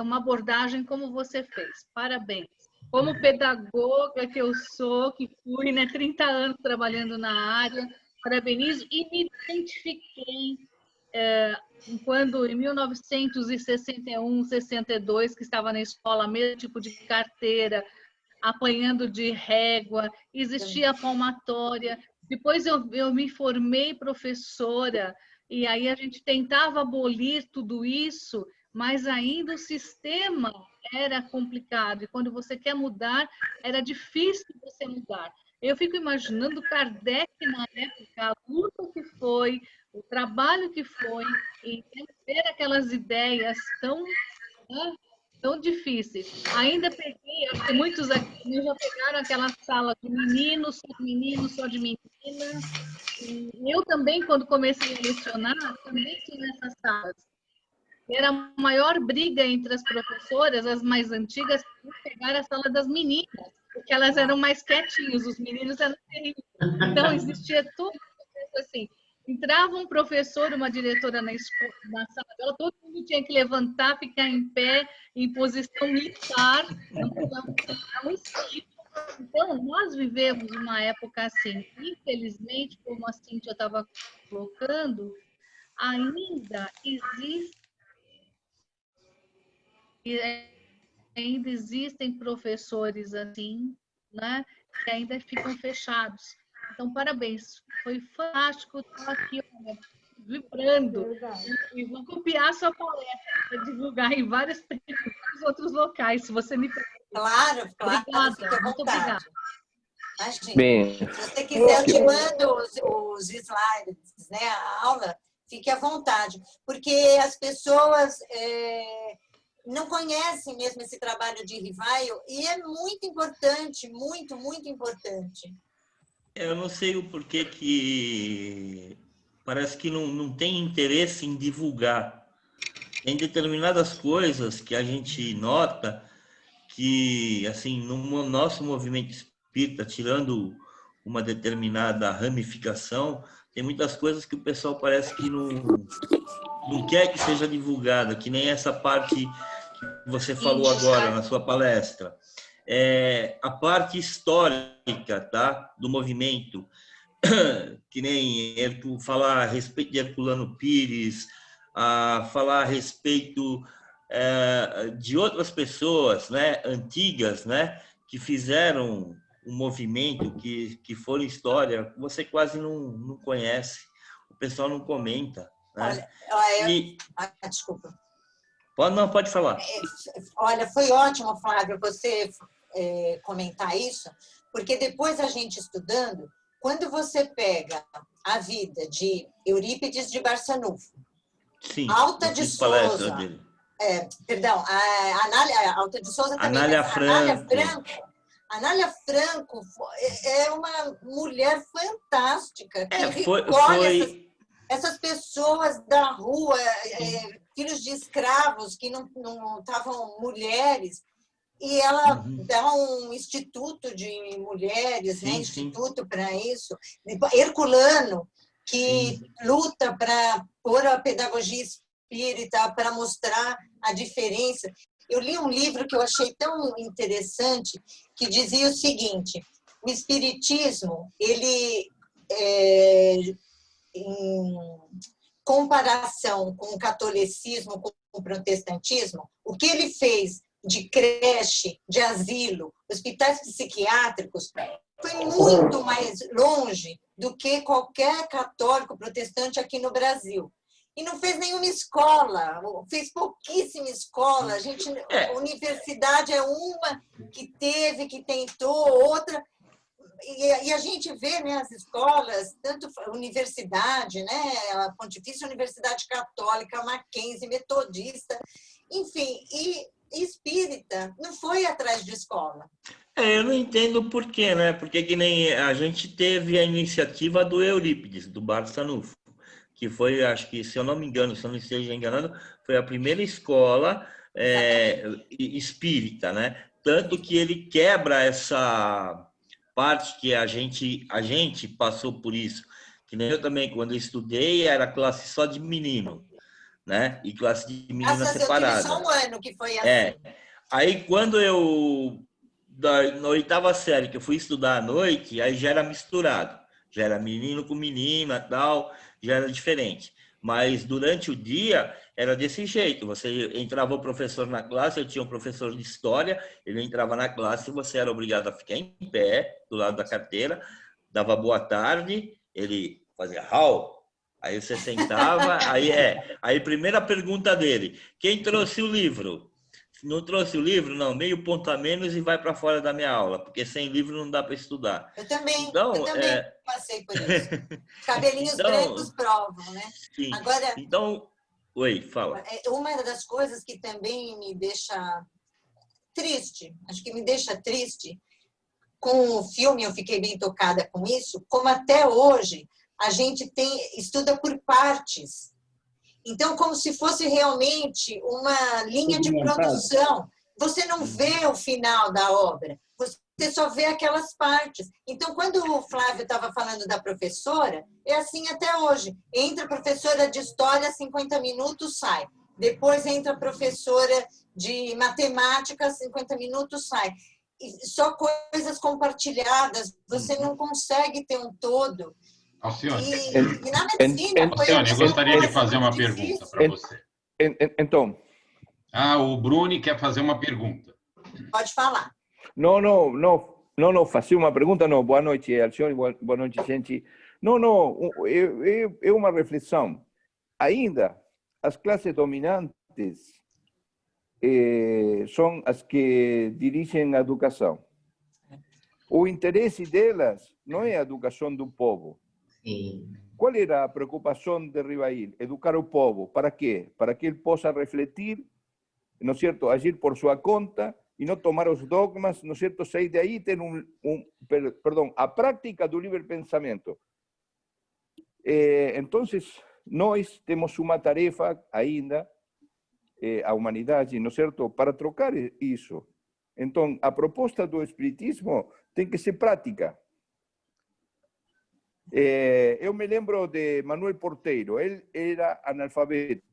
uma abordagem como você fez. Parabéns. Como pedagoga que eu sou, que fui, né, 30 anos trabalhando na área, parabenizo e me identifiquei quando em 1961, 62, que estava na escola, mesmo tipo de carteira, apanhando de régua, existia a palmatória. Depois eu me formei professora e aí a gente tentava abolir tudo isso, mas ainda o sistema era complicado. E quando você quer mudar, era difícil você mudar. Eu fico imaginando Kardec na época, a luta que foi, o trabalho que foi, em ter aquelas ideias tão difíceis. Ainda peguei, acho que muitos aqui já pegaram aquela sala de meninos, só de meninos, só de menina. E eu também, quando comecei a lecionar, também tinha essas salas. Era a maior briga entre as professoras, as mais antigas, por pegar a sala das meninas, porque elas eram mais quietinhos, os meninos eram terríveis. Então, existia tudo assim. Entrava um professor, uma diretora na sala dela, todo mundo tinha que levantar, ficar em pé, em posição militar, não estilo. Então, nós vivemos uma época assim. Infelizmente, como a Cíntia estava colocando, ainda existem professores assim, né, que ainda ficam fechados. Então, parabéns, foi fantástico estar aqui vibrando. E vou copiar a sua palestra para divulgar em vários outros locais, se você me permite. Claro, Obrigada, fique à muito vontade. obrigada. Imagina. Bem, Se você quiser, eu te mando os slides, né? A aula, fique à vontade. Porque as pessoas não conhecem mesmo esse trabalho de Rivaio e é muito importante, muito, muito importante. Eu não sei o porquê que parece que não tem interesse em divulgar. Tem determinadas coisas que a gente nota que, assim, no nosso movimento espírita, tirando uma determinada ramificação, tem muitas coisas que o pessoal parece que não quer que seja divulgada, que nem essa parte que você falou agora na sua palestra. A parte histórica, tá, do movimento, que nem falar a respeito de Herculano Pires, falar a respeito de outras pessoas, né, antigas, né, que fizeram um movimento, que foram história, você quase não conhece, o pessoal não comenta, né? Desculpa. Pode falar. Olha, foi ótimo, Flávio, você comentar isso, porque depois a gente estudando, quando você pega a vida de Eurípides de Barçanufo, sim, Alta de Souza, perdão, a Alta de Souza também, Anália Franco. Anália Franco é uma mulher fantástica, que essas pessoas da rua, filhos de escravos que não estavam mulheres, e ela dá um instituto de mulheres, né? Instituto para isso. Herculano, que luta para pôr a pedagogia espírita, para mostrar a diferença. Eu li um livro que eu achei tão interessante, que dizia o seguinte: o espiritismo, ele, em comparação com o catolicismo, com o protestantismo, o que ele fez de creche, de asilo, hospitais psiquiátricos, foi muito mais longe do que qualquer católico protestante aqui no Brasil. E não fez nenhuma escola, fez pouquíssima escola. A universidade é uma que teve, que tentou, outra. E a gente vê, né, as escolas, tanto a universidade, né, a Pontifícia Universidade Católica, Mackenzie, Metodista, enfim, e espírita não foi atrás de escola. Eu não entendo por quê, né? Porque que nem a gente teve a iniciativa do Eurípides, do Barçanufo, que foi, acho que, se eu não me engano, se eu não esteja enganando, foi a primeira escola espírita, né? Tanto que ele quebra essa parte que a gente passou por isso. Que nem eu também, quando eu estudei, era classe só de menino, né? E classe de menina separada. Eu tive só um ano que foi assim. Aí, quando na oitava série, que eu fui estudar à noite, aí já era misturado. Já era menino com menina, tal, já era diferente. Mas durante o dia era desse jeito. Você entrava o professor na classe, eu tinha um professor de história, ele entrava na classe e você era obrigado a ficar em pé, do lado da carteira, dava boa tarde, ele fazia hall, aí você sentava, aí primeira pergunta dele: quem trouxe o livro? Não trouxe o livro? Não, meio ponto a menos e vai para fora da minha aula, porque sem livro não dá para estudar. Eu também passei por isso. Cabelinhos brancos provam, né? Sim. Agora, então, oi, fala. Uma das coisas que também me deixa triste, acho que me deixa triste, com o filme eu fiquei bem tocada com isso, como até hoje a gente estuda por partes. Então, como se fosse realmente uma linha de produção. Você não vê o final da obra, você só vê aquelas partes. Então, quando o Flávio estava falando da professora, é assim até hoje. Entra a professora de história, 50 minutos, sai. Depois entra a professora de matemática, 50 minutos, sai. E só coisas compartilhadas, você não consegue ter um todo. Alcione, E na medicina, Alcione, eu gostaria de fazer uma pergunta para você. Então. O Bruni quer fazer uma pergunta. Pode falar. Não, fazer uma pergunta, não. Boa noite, Alcione, boa noite, gente. Não, é uma reflexão. Ainda, as classes dominantes são as que dirigem a educação. o interesse delas não é a educação do povo. Sim. Qual era a preocupação de Rivail? Educar o povo. Para quê? Para que ele possa refletir, não é certo, agir por sua conta e não tomar os dogmas, não é certo, sair daí e ter a prática do livre pensamento. Então, nós temos uma tarefa ainda, a humanidade, não é certo, para trocar isso. Então, a proposta do Espiritismo tem que ser prática. Eu me lembro de Manuel Porteiro, ele era analfabeto.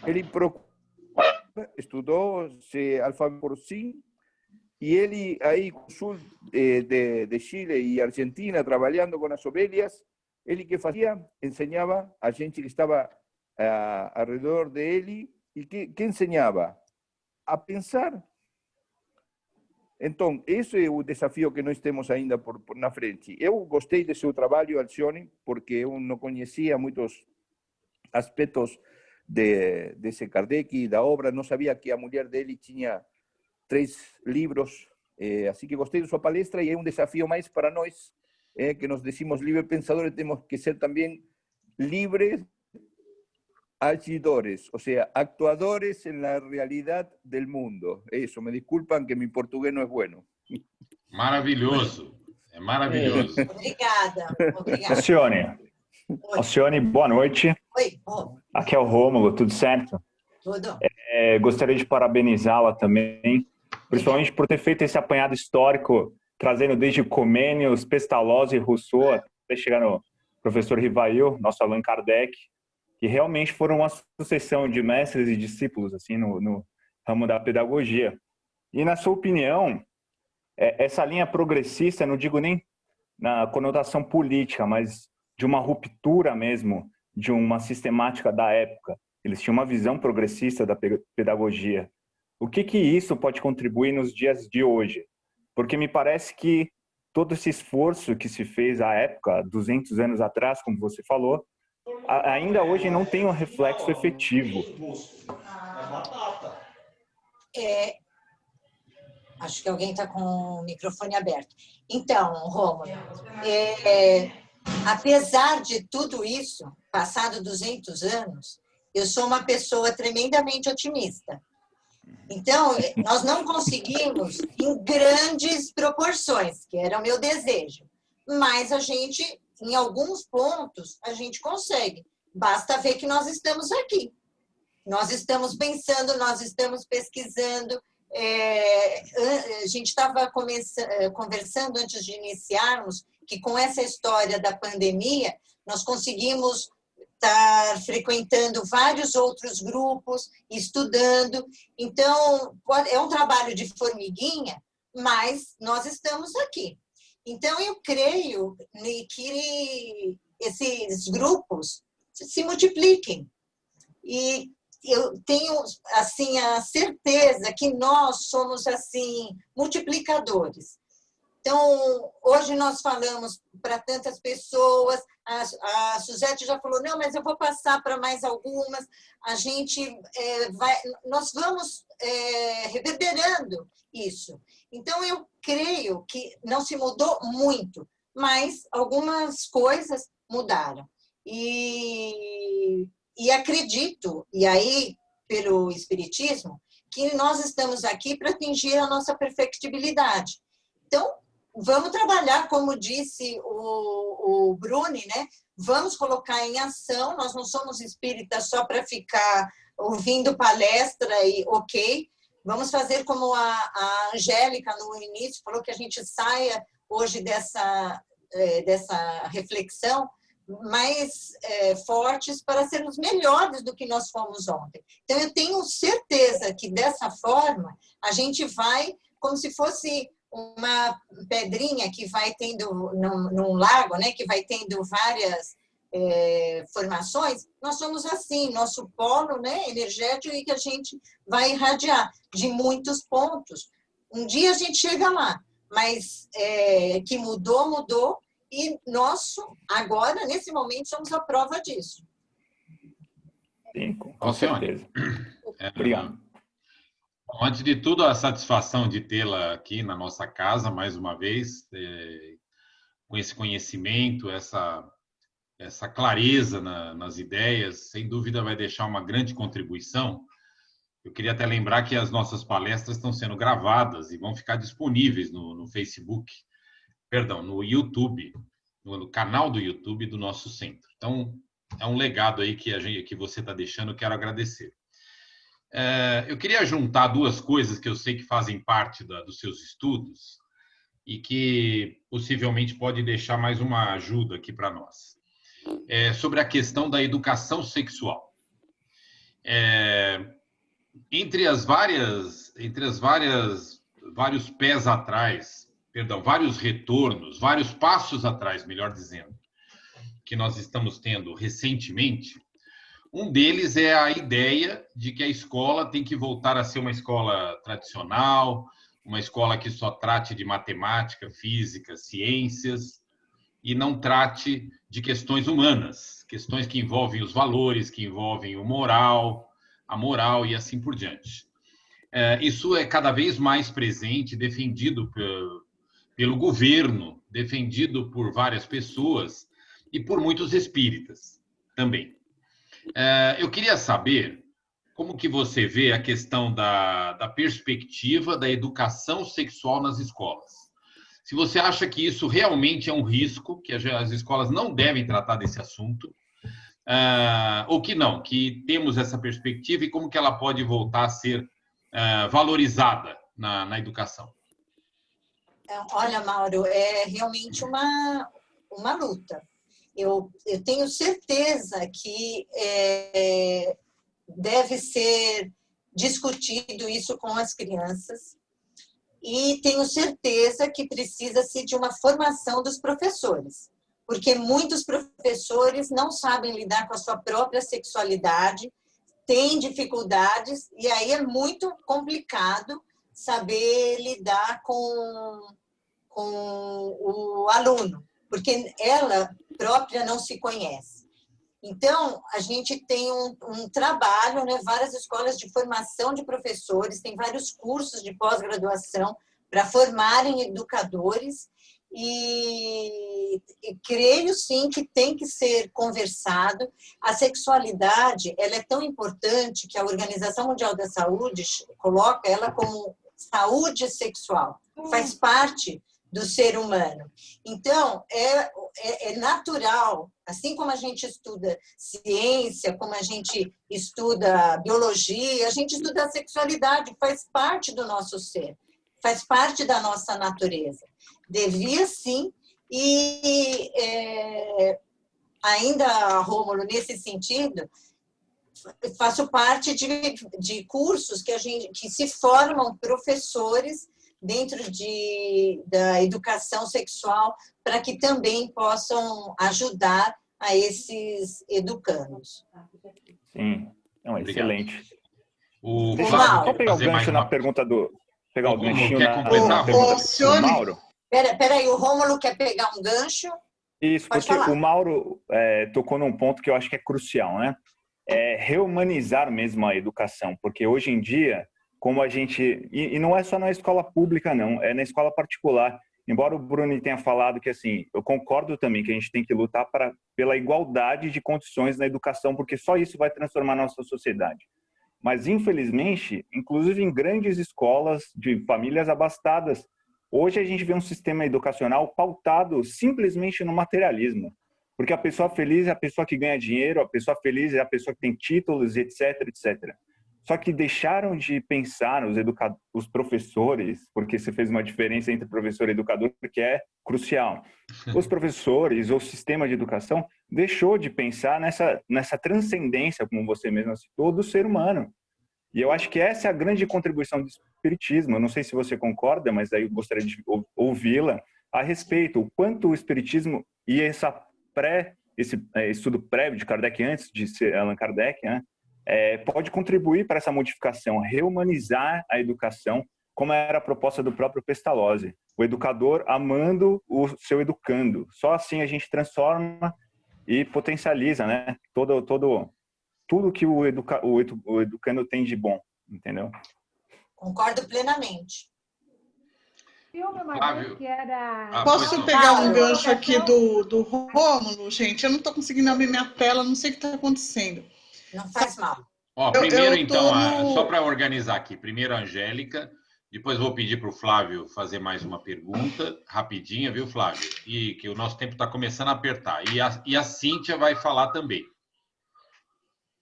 Ele estudou, se alfabetou por sim, e ele aí, no sul de Chile e Argentina, trabalhando com as ovelhas, ele que fazia, ensinava a gente que estava ao redor dele, e que ensinava? A pensar. Então, esse é o desafio que nós temos ainda na frente. Eu gostei do seu trabalho, Alcione, porque eu não conhecia muitos aspectos desse Kardec, da obra, não sabia que a mulher dele tinha 3 livros, assim que gostei da sua palestra e é um desafio mais para nós, que nos decimos livres pensadores, temos que ser também livres agidores, o sea, actuadores en la realidad del mundo. Eso, me disculpan que mi portugués no es bueno. Maravilhoso, é maravilhoso. Obrigada. Alcione, boa noite. Oi. Aqui é o Rômulo, tudo certo? Tudo. Gostaria de parabenizá-la também, principalmente por ter feito esse apanhado histórico, trazendo desde Comênios, Pestalozzi e Rousseau, até chegar no professor Rivail, nosso Allan Kardec, que realmente foram uma sucessão de mestres e discípulos assim no ramo da pedagogia. E, na sua opinião, essa linha progressista, não digo nem na conotação política, mas de uma ruptura mesmo, de uma sistemática da época. Eles tinham uma visão progressista da pedagogia. O que isso pode contribuir nos dias de hoje? Porque me parece que todo esse esforço que se fez à época, 200 anos atrás, como você falou, ainda hoje não tem um reflexo efetivo. Acho que alguém está com o microfone aberto. Então, Rômulo, apesar de tudo isso, passado 200 anos, eu sou uma pessoa tremendamente otimista. Então, nós não conseguimos em grandes proporções, que era o meu desejo, mas a gente, em alguns pontos, a gente consegue. Basta ver que nós estamos aqui. Nós estamos pensando, nós estamos pesquisando. A gente estava conversando antes de iniciarmos que com essa história da pandemia, nós conseguimos estar frequentando vários outros grupos, estudando. Então, é um trabalho de formiguinha, mas nós estamos aqui. Então, eu creio que esses grupos se multipliquem. E eu tenho assim, a certeza que nós somos assim, multiplicadores. Então, hoje nós falamos para tantas pessoas, a Suzete já falou, não, mas eu vou passar para mais algumas, a gente nós vamos reverberando isso. Então, eu creio que não se mudou muito, mas algumas coisas mudaram. E acredito, e aí, pelo Espiritismo, que nós estamos aqui para atingir a nossa perfectibilidade. Então, vamos trabalhar, como disse o Bruni, né? Vamos colocar em ação, nós não somos espíritas só para ficar ouvindo palestra e ok. Vamos fazer como a Angélica, no início, falou que a gente saia hoje dessa reflexão mais fortes para sermos melhores do que nós fomos ontem. Então, eu tenho certeza que, dessa forma, a gente vai, como se fosse uma pedrinha que vai tendo num lago, né, que vai tendo várias formações, nós somos assim, nosso polo, né, energético, e que a gente vai irradiar de muitos pontos. Um dia a gente chega lá, mas que mudou, e nós, agora, nesse momento, somos a prova disso. Sim, com certeza. Obrigado. Antes de tudo, a satisfação de tê-la aqui na nossa casa, mais uma vez, com esse conhecimento, essa clareza nas ideias, sem dúvida vai deixar uma grande contribuição. Eu queria até lembrar que as nossas palestras estão sendo gravadas e vão ficar disponíveis no Facebook, perdão, no YouTube, no canal do YouTube do nosso centro. Então, é um legado aí que você está deixando, eu quero agradecer. Eu queria juntar duas coisas que eu sei que fazem parte dos seus estudos e que possivelmente pode deixar mais uma ajuda aqui para nós. Sobre a questão da educação sexual. Entre vários pés atrás, perdão, vários retornos, vários passos atrás, melhor dizendo, que nós estamos tendo recentemente, um deles é a ideia de que a escola tem que voltar a ser uma escola tradicional, uma escola que só trate de matemática, física, ciências, e não trate de questões humanas, questões que envolvem os valores, que envolvem a moral e assim por diante. Isso é cada vez mais presente, defendido pelo governo, defendido por várias pessoas e por muitos espíritas também. Eu queria saber como que você vê a questão da perspectiva da educação sexual nas escolas. Se você acha que isso realmente é um risco, que as escolas não devem tratar desse assunto, ou que não, que temos essa perspectiva e como que ela pode voltar a ser valorizada na educação. Olha, Mauro, é realmente uma luta. Eu tenho certeza que deve ser discutido isso com as crianças e tenho certeza que precisa-se de uma formação dos professores, porque muitos professores não sabem lidar com a sua própria sexualidade, têm dificuldades e aí é muito complicado saber lidar com o aluno, porque ela própria não se conhece. Então, a gente tem um trabalho, né, várias escolas de formação de professores, tem vários cursos de pós-graduação para formarem educadores e creio, sim, que tem que ser conversado. A sexualidade, ela é tão importante que a Organização Mundial da Saúde coloca ela como saúde sexual, faz parte do ser humano. Então, é natural, assim como a gente estuda ciência, como a gente estuda biologia, a gente estuda a sexualidade, faz parte do nosso ser, faz parte da nossa natureza. Devia sim, e ainda, Rômulo, nesse sentido, faço parte de cursos que se formam professores dentro da educação sexual, para que também possam ajudar a esses educandos. Sim, não, excelente. Flávio, só pegar o gancho na pergunta do... Pegar o ganchinho na pergunta do Mauro. Peraí, o Rômulo quer pegar um gancho? Isso, porque o Mauro tocou num ponto que eu acho que é crucial, né? Rehumanizar mesmo a educação, porque hoje em dia, como a gente... E não é só na escola pública, não, é na escola particular. Embora o Bruno tenha falado que, assim, eu concordo também que a gente tem que lutar pela igualdade de condições na educação, porque só isso vai transformar a nossa sociedade. Mas, infelizmente, inclusive em grandes escolas de famílias abastadas, hoje a gente vê um sistema educacional pautado simplesmente no materialismo. Porque a pessoa feliz é a pessoa que ganha dinheiro, a pessoa feliz é a pessoa que tem títulos, etc, etc. Só que deixaram de pensar os professores, porque você fez uma diferença entre professor e educador, que é crucial. Os professores, o sistema de educação, deixou de pensar nessa transcendência, como você mesmo citou, do ser humano. E eu acho que essa é a grande contribuição do espiritismo. Eu não sei se você concorda, mas aí eu gostaria de ouvi-la a respeito. O quanto o espiritismo e esse estudo prévio de Kardec, antes de ser Allan Kardec, né, pode contribuir para essa modificação, reumanizar a educação, como era a proposta do próprio Pestalozzi. O educador amando o seu educando. Só assim a gente transforma e potencializa, né, tudo que o educando tem de bom, entendeu? Concordo plenamente. Filme uma Flávio. vez que era... Posso pegar um gancho aqui do Rômulo, gente? Eu não estou conseguindo abrir minha tela, não sei o que está acontecendo. Não faz mal. Ó, primeiro, eu tô então, no- só para organizar aqui, primeiro a Angélica, depois vou pedir para o Flávio fazer mais uma pergunta, rapidinha, viu, Flávio? E que o nosso tempo está começando a apertar. E a Cíntia vai falar também.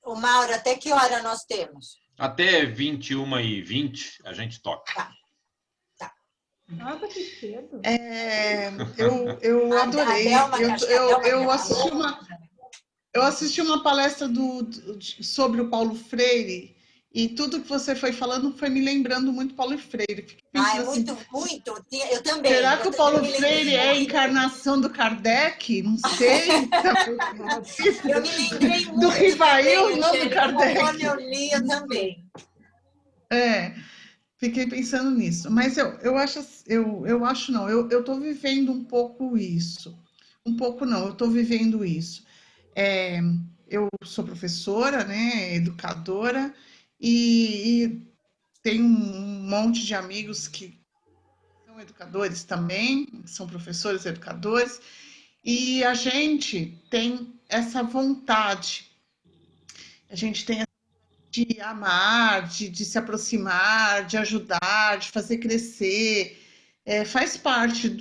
O Mauro, até que hora nós temos? Até 21h20 a gente toca. Nossa, que cedo. Eu adorei. A Delma, Eu assisti uma palestra sobre o Paulo Freire e tudo que você foi falando foi me lembrando muito Paulo Freire. Fiquei pensando muito. Eu também. Será que o Paulo Freire é a muito. encarnação do Kardec? Não sei. Eu me lembrei muito do Rivail, também, não do Angélica, Kardec. conforme eu li, eu também. Fiquei pensando nisso. Mas eu acho não. Eu estou vivendo um pouco isso. Um pouco não, eu estou vivendo isso. Eu sou professora, né, educadora, e tenho um monte de amigos que são educadores também, são professores educadores, e a gente tem essa vontade, a gente tem de amar, de se aproximar, de ajudar, de fazer crescer, faz parte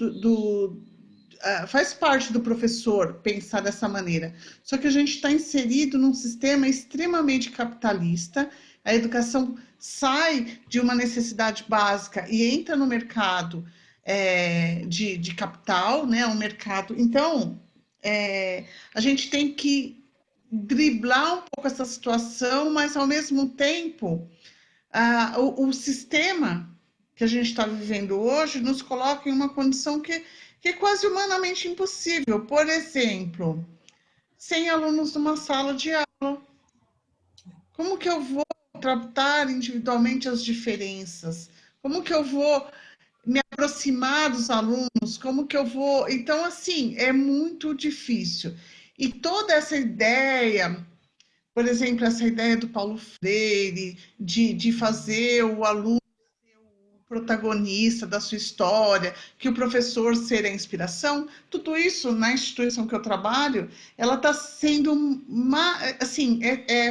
faz parte do professor pensar dessa maneira. Só que a gente está inserido num sistema extremamente capitalista, a educação sai de uma necessidade básica e entra no mercado de capital, né? Um mercado. Então, a gente tem que driblar um pouco essa situação, mas ao mesmo tempo, o sistema que a gente está vivendo hoje nos coloca em uma condição que é quase humanamente impossível. Por exemplo, 100 alunos numa sala de aula. Como que eu vou tratar individualmente as diferenças? Como que eu vou me aproximar dos alunos? Como que eu vou... Então, assim, é muito difícil. E toda essa ideia, por exemplo, essa ideia do Paulo Freire, de fazer o aluno protagonista da sua história, que o professor ser a inspiração, tudo isso na instituição que eu trabalho, ela está sendo assim,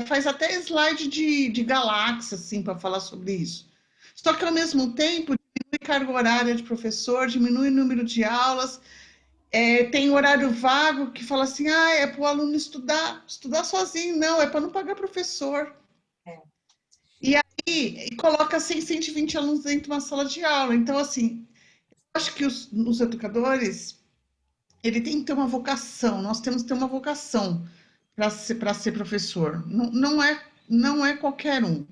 faz até slide de galáxia, assim, para falar sobre isso. Só que, ao mesmo tempo, diminui carga horária de professor, diminui o número de aulas, tem horário vago que fala assim, é para o aluno estudar sozinho, não, é para não pagar professor. E coloca 120 alunos dentro de uma sala de aula. Então, assim, eu acho que os educadores, ele tem que ter uma vocação, nós temos que ter uma vocação para ser professor. Não é qualquer um.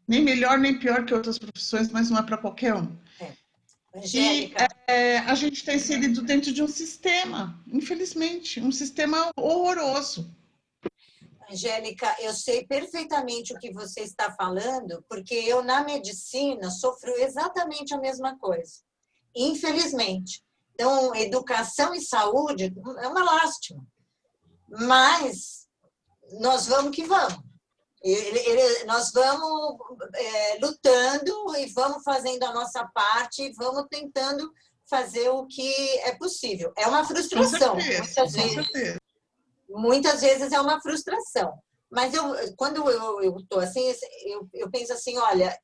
Nem melhor, nem pior que outras profissões, mas não é para qualquer um. Angélica. E a gente está inserido dentro de um sistema, infelizmente, um sistema horroroso. Angélica, eu sei perfeitamente o que você está falando, porque eu, na medicina, sofro exatamente a mesma coisa. Infelizmente. Então, educação e saúde é uma lástima. Mas nós vamos que vamos. Nós vamos lutando e vamos fazendo a nossa parte e vamos tentando fazer o que é possível. É uma frustração, muitas vezes. Muitas vezes é uma frustração. Mas quando eu estou assim, eu penso assim, olha,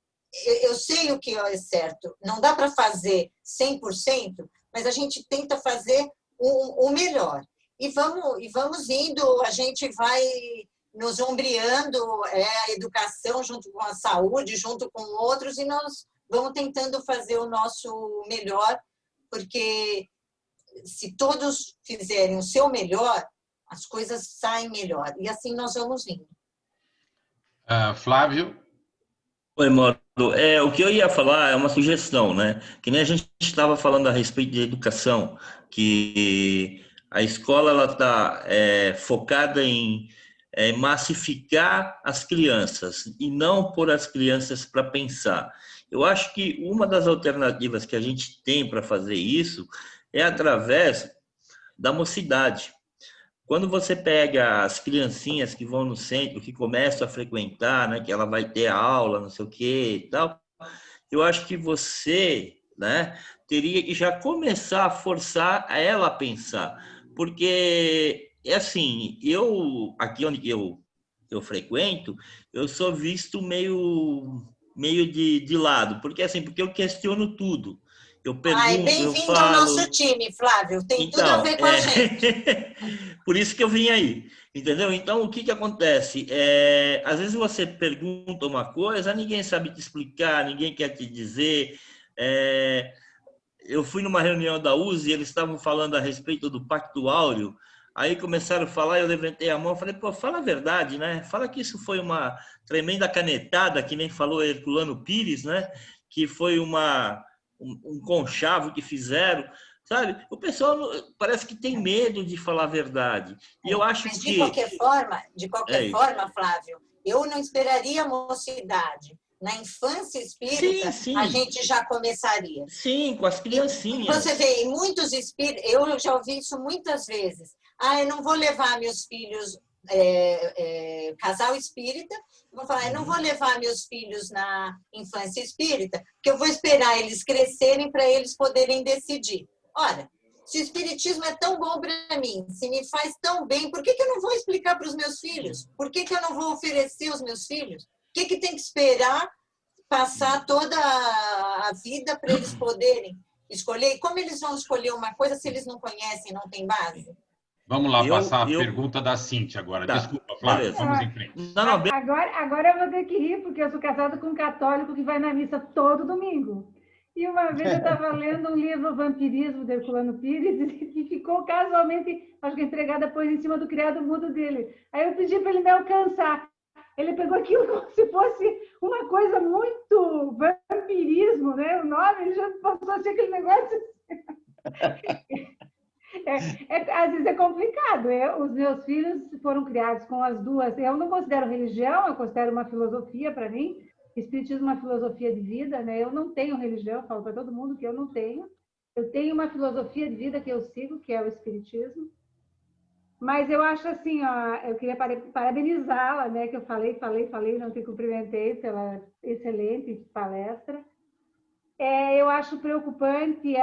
eu sei o que é certo. Não dá para fazer 100%, mas a gente tenta fazer o melhor. E vamos indo, a gente vai nos ombreando a educação junto com a saúde, junto com outros, e nós vamos tentando fazer o nosso melhor, porque se todos fizerem o seu melhor, as coisas saem melhor. E assim nós vamos indo. Flávio? Oi, Mauro. O que eu ia falar é uma sugestão, né? Que nem a gente estava falando a respeito de educação, que a escola está focada em massificar as crianças e não pôr as crianças para pensar. Eu acho que uma das alternativas que a gente tem para fazer isso é através da mocidade. Quando você pega as criancinhas que vão no centro, que começam a frequentar, né, que ela vai ter aula, não sei o quê e tal, eu acho que você, né, teria que já começar a forçar ela a pensar. Porque, é assim, aqui onde eu frequento, eu sou visto meio de lado. Porque, assim, porque eu questiono tudo. Eu pergunto, bem-vindo ao nosso time, Flávio. Tem tudo a ver com a gente. Por isso que eu vim aí, entendeu? Então, o que acontece? Às vezes você pergunta uma coisa, ninguém sabe te explicar, ninguém quer te dizer. Eu fui numa reunião da USE e eles estavam falando a respeito do Pacto Áureo. Aí começaram a falar, eu levantei a mão e falei, pô, fala a verdade, né? Fala que isso foi uma tremenda canetada, que nem falou Herculano Pires, né? Que foi um conchavo que fizeram, sabe? O pessoal parece que tem medo de falar a verdade. E eu acho Mas que... de qualquer forma, Flávio, eu não esperaria a mocidade. Na infância espírita, sim. a gente já começaria. Sim, com as criancinhas. Você vê, em muitos espíritos, eu já ouvi isso muitas vezes. Eu não vou levar meus filhos, casal espírita, vou falar, eu não vou levar meus filhos na infância espírita, porque eu vou esperar eles crescerem para eles poderem decidir. Ora, se o espiritismo é tão bom para mim, se me faz tão bem, por que eu não vou explicar para os meus filhos? Por que eu não vou oferecer aos meus filhos? Por que tem que esperar passar toda a vida para eles poderem escolher? E como eles vão escolher uma coisa se eles não conhecem, não têm base? Vamos lá passar a pergunta da Cíntia agora. Tá, desculpa, Flávio, vamos em frente. Agora eu vou ter que rir, porque eu sou casada com um católico que vai na missa todo domingo. E uma vez eu estava lendo um livro, Vampirismo, de Herculano Pires, e ficou casualmente, acho que a empregada pôs em cima do criado mudo dele. Aí eu pedi para ele me alcançar. Ele pegou aquilo como se fosse uma coisa muito vampirismo, né? O nome, ele já passou a ser aquele negócio. Às vezes é complicado. Os meus filhos foram criados com as duas. Eu não considero religião, eu considero uma filosofia para mim. Espiritismo é uma filosofia de vida, né? Eu não tenho religião, eu falo para todo mundo que eu não tenho. Eu tenho uma filosofia de vida que eu sigo, que é o espiritismo. Mas eu acho assim, ó, eu queria parabenizá-la, né? Que eu falei, não te cumprimentei pela excelente palestra. Eu acho preocupante que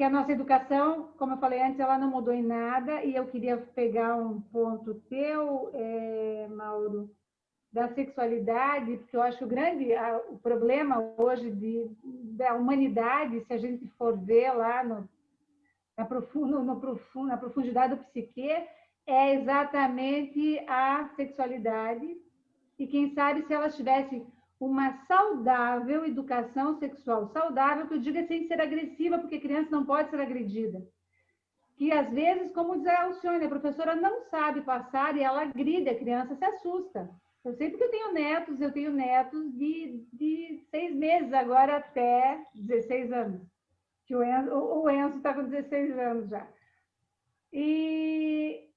a nossa educação, como eu falei antes, ela não mudou em nada, e eu queria pegar um ponto teu, Mauro, da sexualidade, porque eu acho que o problema hoje da humanidade, se a gente for ver lá na profundidade do psique, é exatamente a sexualidade. E quem sabe se elas tivessem uma saudável educação sexual, saudável, que eu digo, sem ser agressiva, porque criança não pode ser agredida. Que às vezes, como diz a Alcione, a professora não sabe passar e ela agride, a criança se assusta. Eu sei porque eu tenho netos de 6 meses agora até 16 anos. Que o Enzo está com 16 anos já. E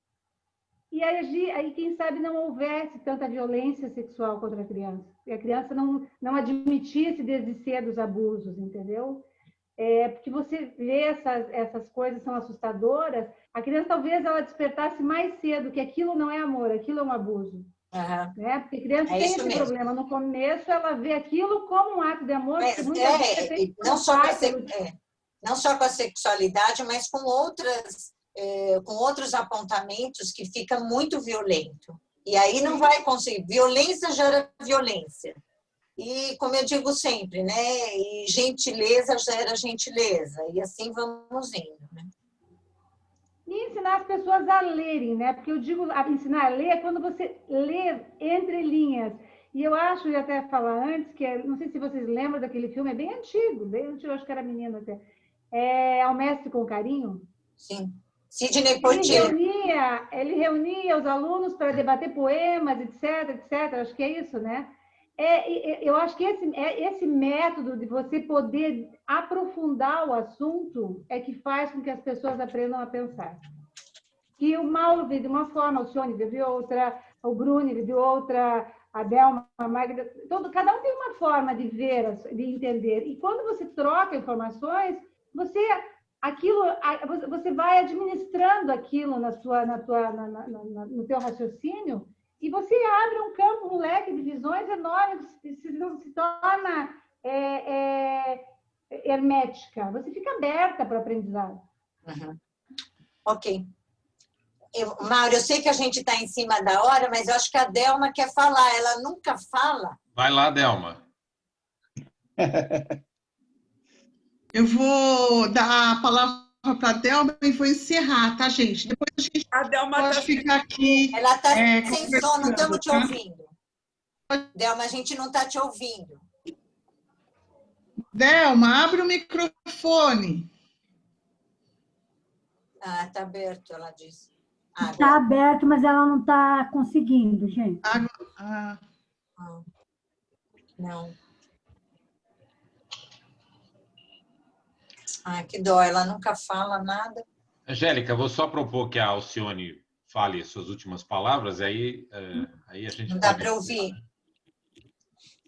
aí, quem sabe, não houvesse tanta violência sexual contra a criança. E a criança não admitisse desde cedo os abusos, entendeu? Porque você vê essas coisas são assustadoras, a criança talvez ela despertasse mais cedo que aquilo não é amor, aquilo é um abuso. Uhum. Né? Porque a criança tem esse problema. No começo, ela vê aquilo como um ato de amor. Não só com a sexualidade, mas com outros apontamentos que fica muito violento. E aí não vai conseguir. Violência gera violência. E, como eu digo sempre, né? E gentileza gera gentileza. E assim vamos indo, né? E ensinar as pessoas a lerem, né? Porque eu digo, ensinar a ler é quando você lê entre linhas. E eu acho, eu ia até falar antes, não sei se vocês lembram daquele filme, é bem antigo, acho que era menino até. Ao Mestre com Carinho. Sim. Sidney Poitier. Ele reunia os alunos para debater poemas, etc. Acho que é isso, né? Eu acho que esse método de você poder aprofundar o assunto é que faz com que as pessoas aprendam a pensar. Que o Mauro vê de uma forma, o Alcione vê de outra, o Bruni vê de outra, a Delma, a Magda, cada um tem uma forma de ver, de entender. E quando você troca informações, você vai administrando aquilo no teu raciocínio, e você abre um campo, um leque de visões enorme, se torna hermética. Você fica aberta para o aprendizado. Ok. Mauro, eu sei que a gente está em cima da hora, mas eu acho que a Delma quer falar. Ela nunca fala. Vai lá, Delma. Eu vou dar a palavra para a Delma e vou encerrar, tá, gente? Depois a gente pode ficar aqui. Ela está sem som, não estamos te tá? ouvindo. Delma, a gente não está te ouvindo. Delma, abre o microfone. Ah, está aberto, ela disse. Está aberto, mas ela não está conseguindo, gente. Não. Ah, que dó, ela nunca fala nada. Angélica, vou só propor que a Alcione fale as suas últimas palavras, aí a gente... Não dá para ouvir.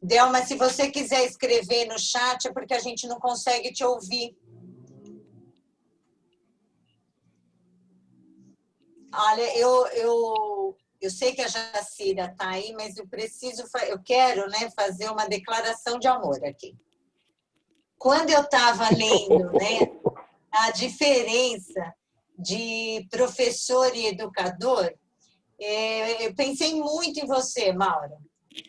Delma, se você quiser escrever no chat, é porque a gente não consegue te ouvir. Olha, eu sei que a Jacira está aí, mas eu quero, né, fazer uma declaração de amor aqui. Quando eu estava lendo, né, a diferença de professor e educador, eu pensei muito em você, Mauro,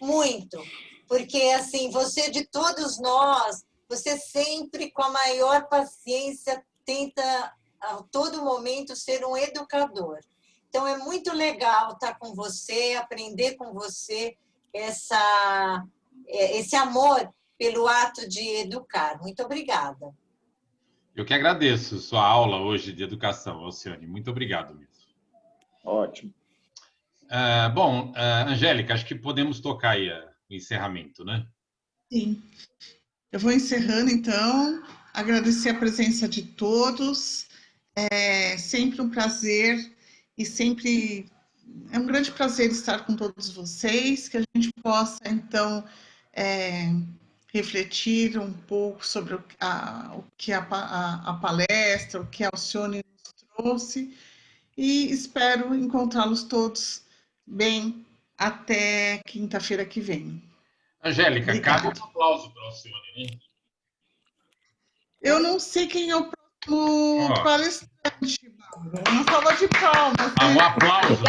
muito, porque assim, você de todos nós, você sempre com a maior paciência tenta a todo momento ser um educador. Então é muito legal estar com você, aprender com você esse amor pelo ato de educar. Muito obrigada. Eu que agradeço sua aula hoje de educação, Alcione. Muito obrigado mesmo. Ótimo. Bom, Angélica, acho que podemos tocar aí o encerramento, né? Sim. Eu vou encerrando, então. Agradecer a presença de todos. É sempre um prazer e sempre é um grande prazer estar com todos vocês, que a gente possa, então, refletir um pouco sobre o que a palestra, o que a Alcione nos trouxe, e espero encontrá-los todos bem até quinta-feira que vem. Angélica, Obrigada. cabe um aplauso para a Alcione, né? Eu não sei quem é o próximo palestrante, Mauro. Uma salva de palmas. Um aplauso.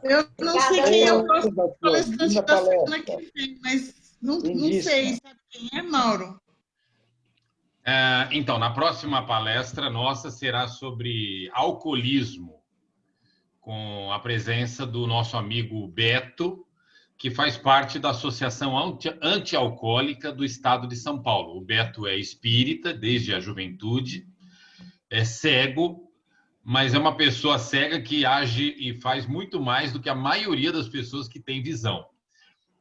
Eu não sei quem é o próximo palestrante da semana que vem, mas não sei. Sabe quem é, Mauro? Então, na próxima palestra nossa será sobre alcoolismo, com a presença do nosso amigo Beto, que faz parte da Associação Antialcoólica do Estado de São Paulo. O Beto é espírita desde a juventude, é cego, mas é uma pessoa cega que age e faz muito mais do que a maioria das pessoas que têm visão.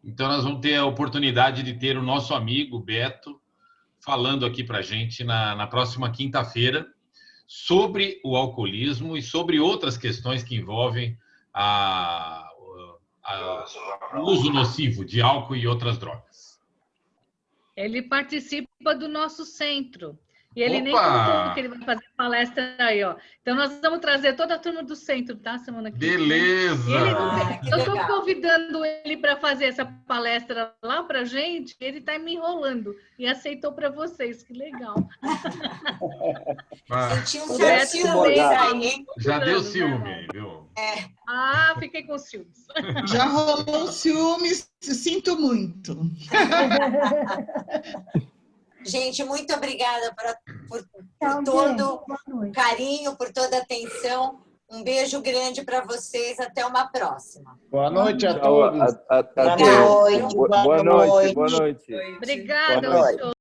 Então, nós vamos ter a oportunidade de ter o nosso amigo Beto falando aqui para a gente na próxima quinta-feira sobre o alcoolismo e sobre outras questões que envolvem o uso nocivo de álcool e outras drogas. Ele participa do nosso centro. E ele nem Opa! contou que ele vai fazer palestra aí, ó. Então, nós vamos trazer toda a turma do centro, tá? Semana que vem. Beleza! Eu estou convidando ele para fazer essa palestra lá para gente. Ele está me enrolando e aceitou para vocês. Que legal. Senti um certo ciúme aí. Já deu ciúme aí, viu? Ah, fiquei com ciúmes. Já rolou ciúmes, sinto muito. Gente, muito obrigada por todo o carinho, por toda a atenção. Um beijo grande para vocês. Até uma próxima. Boa noite a todos. Boa noite. Obrigada.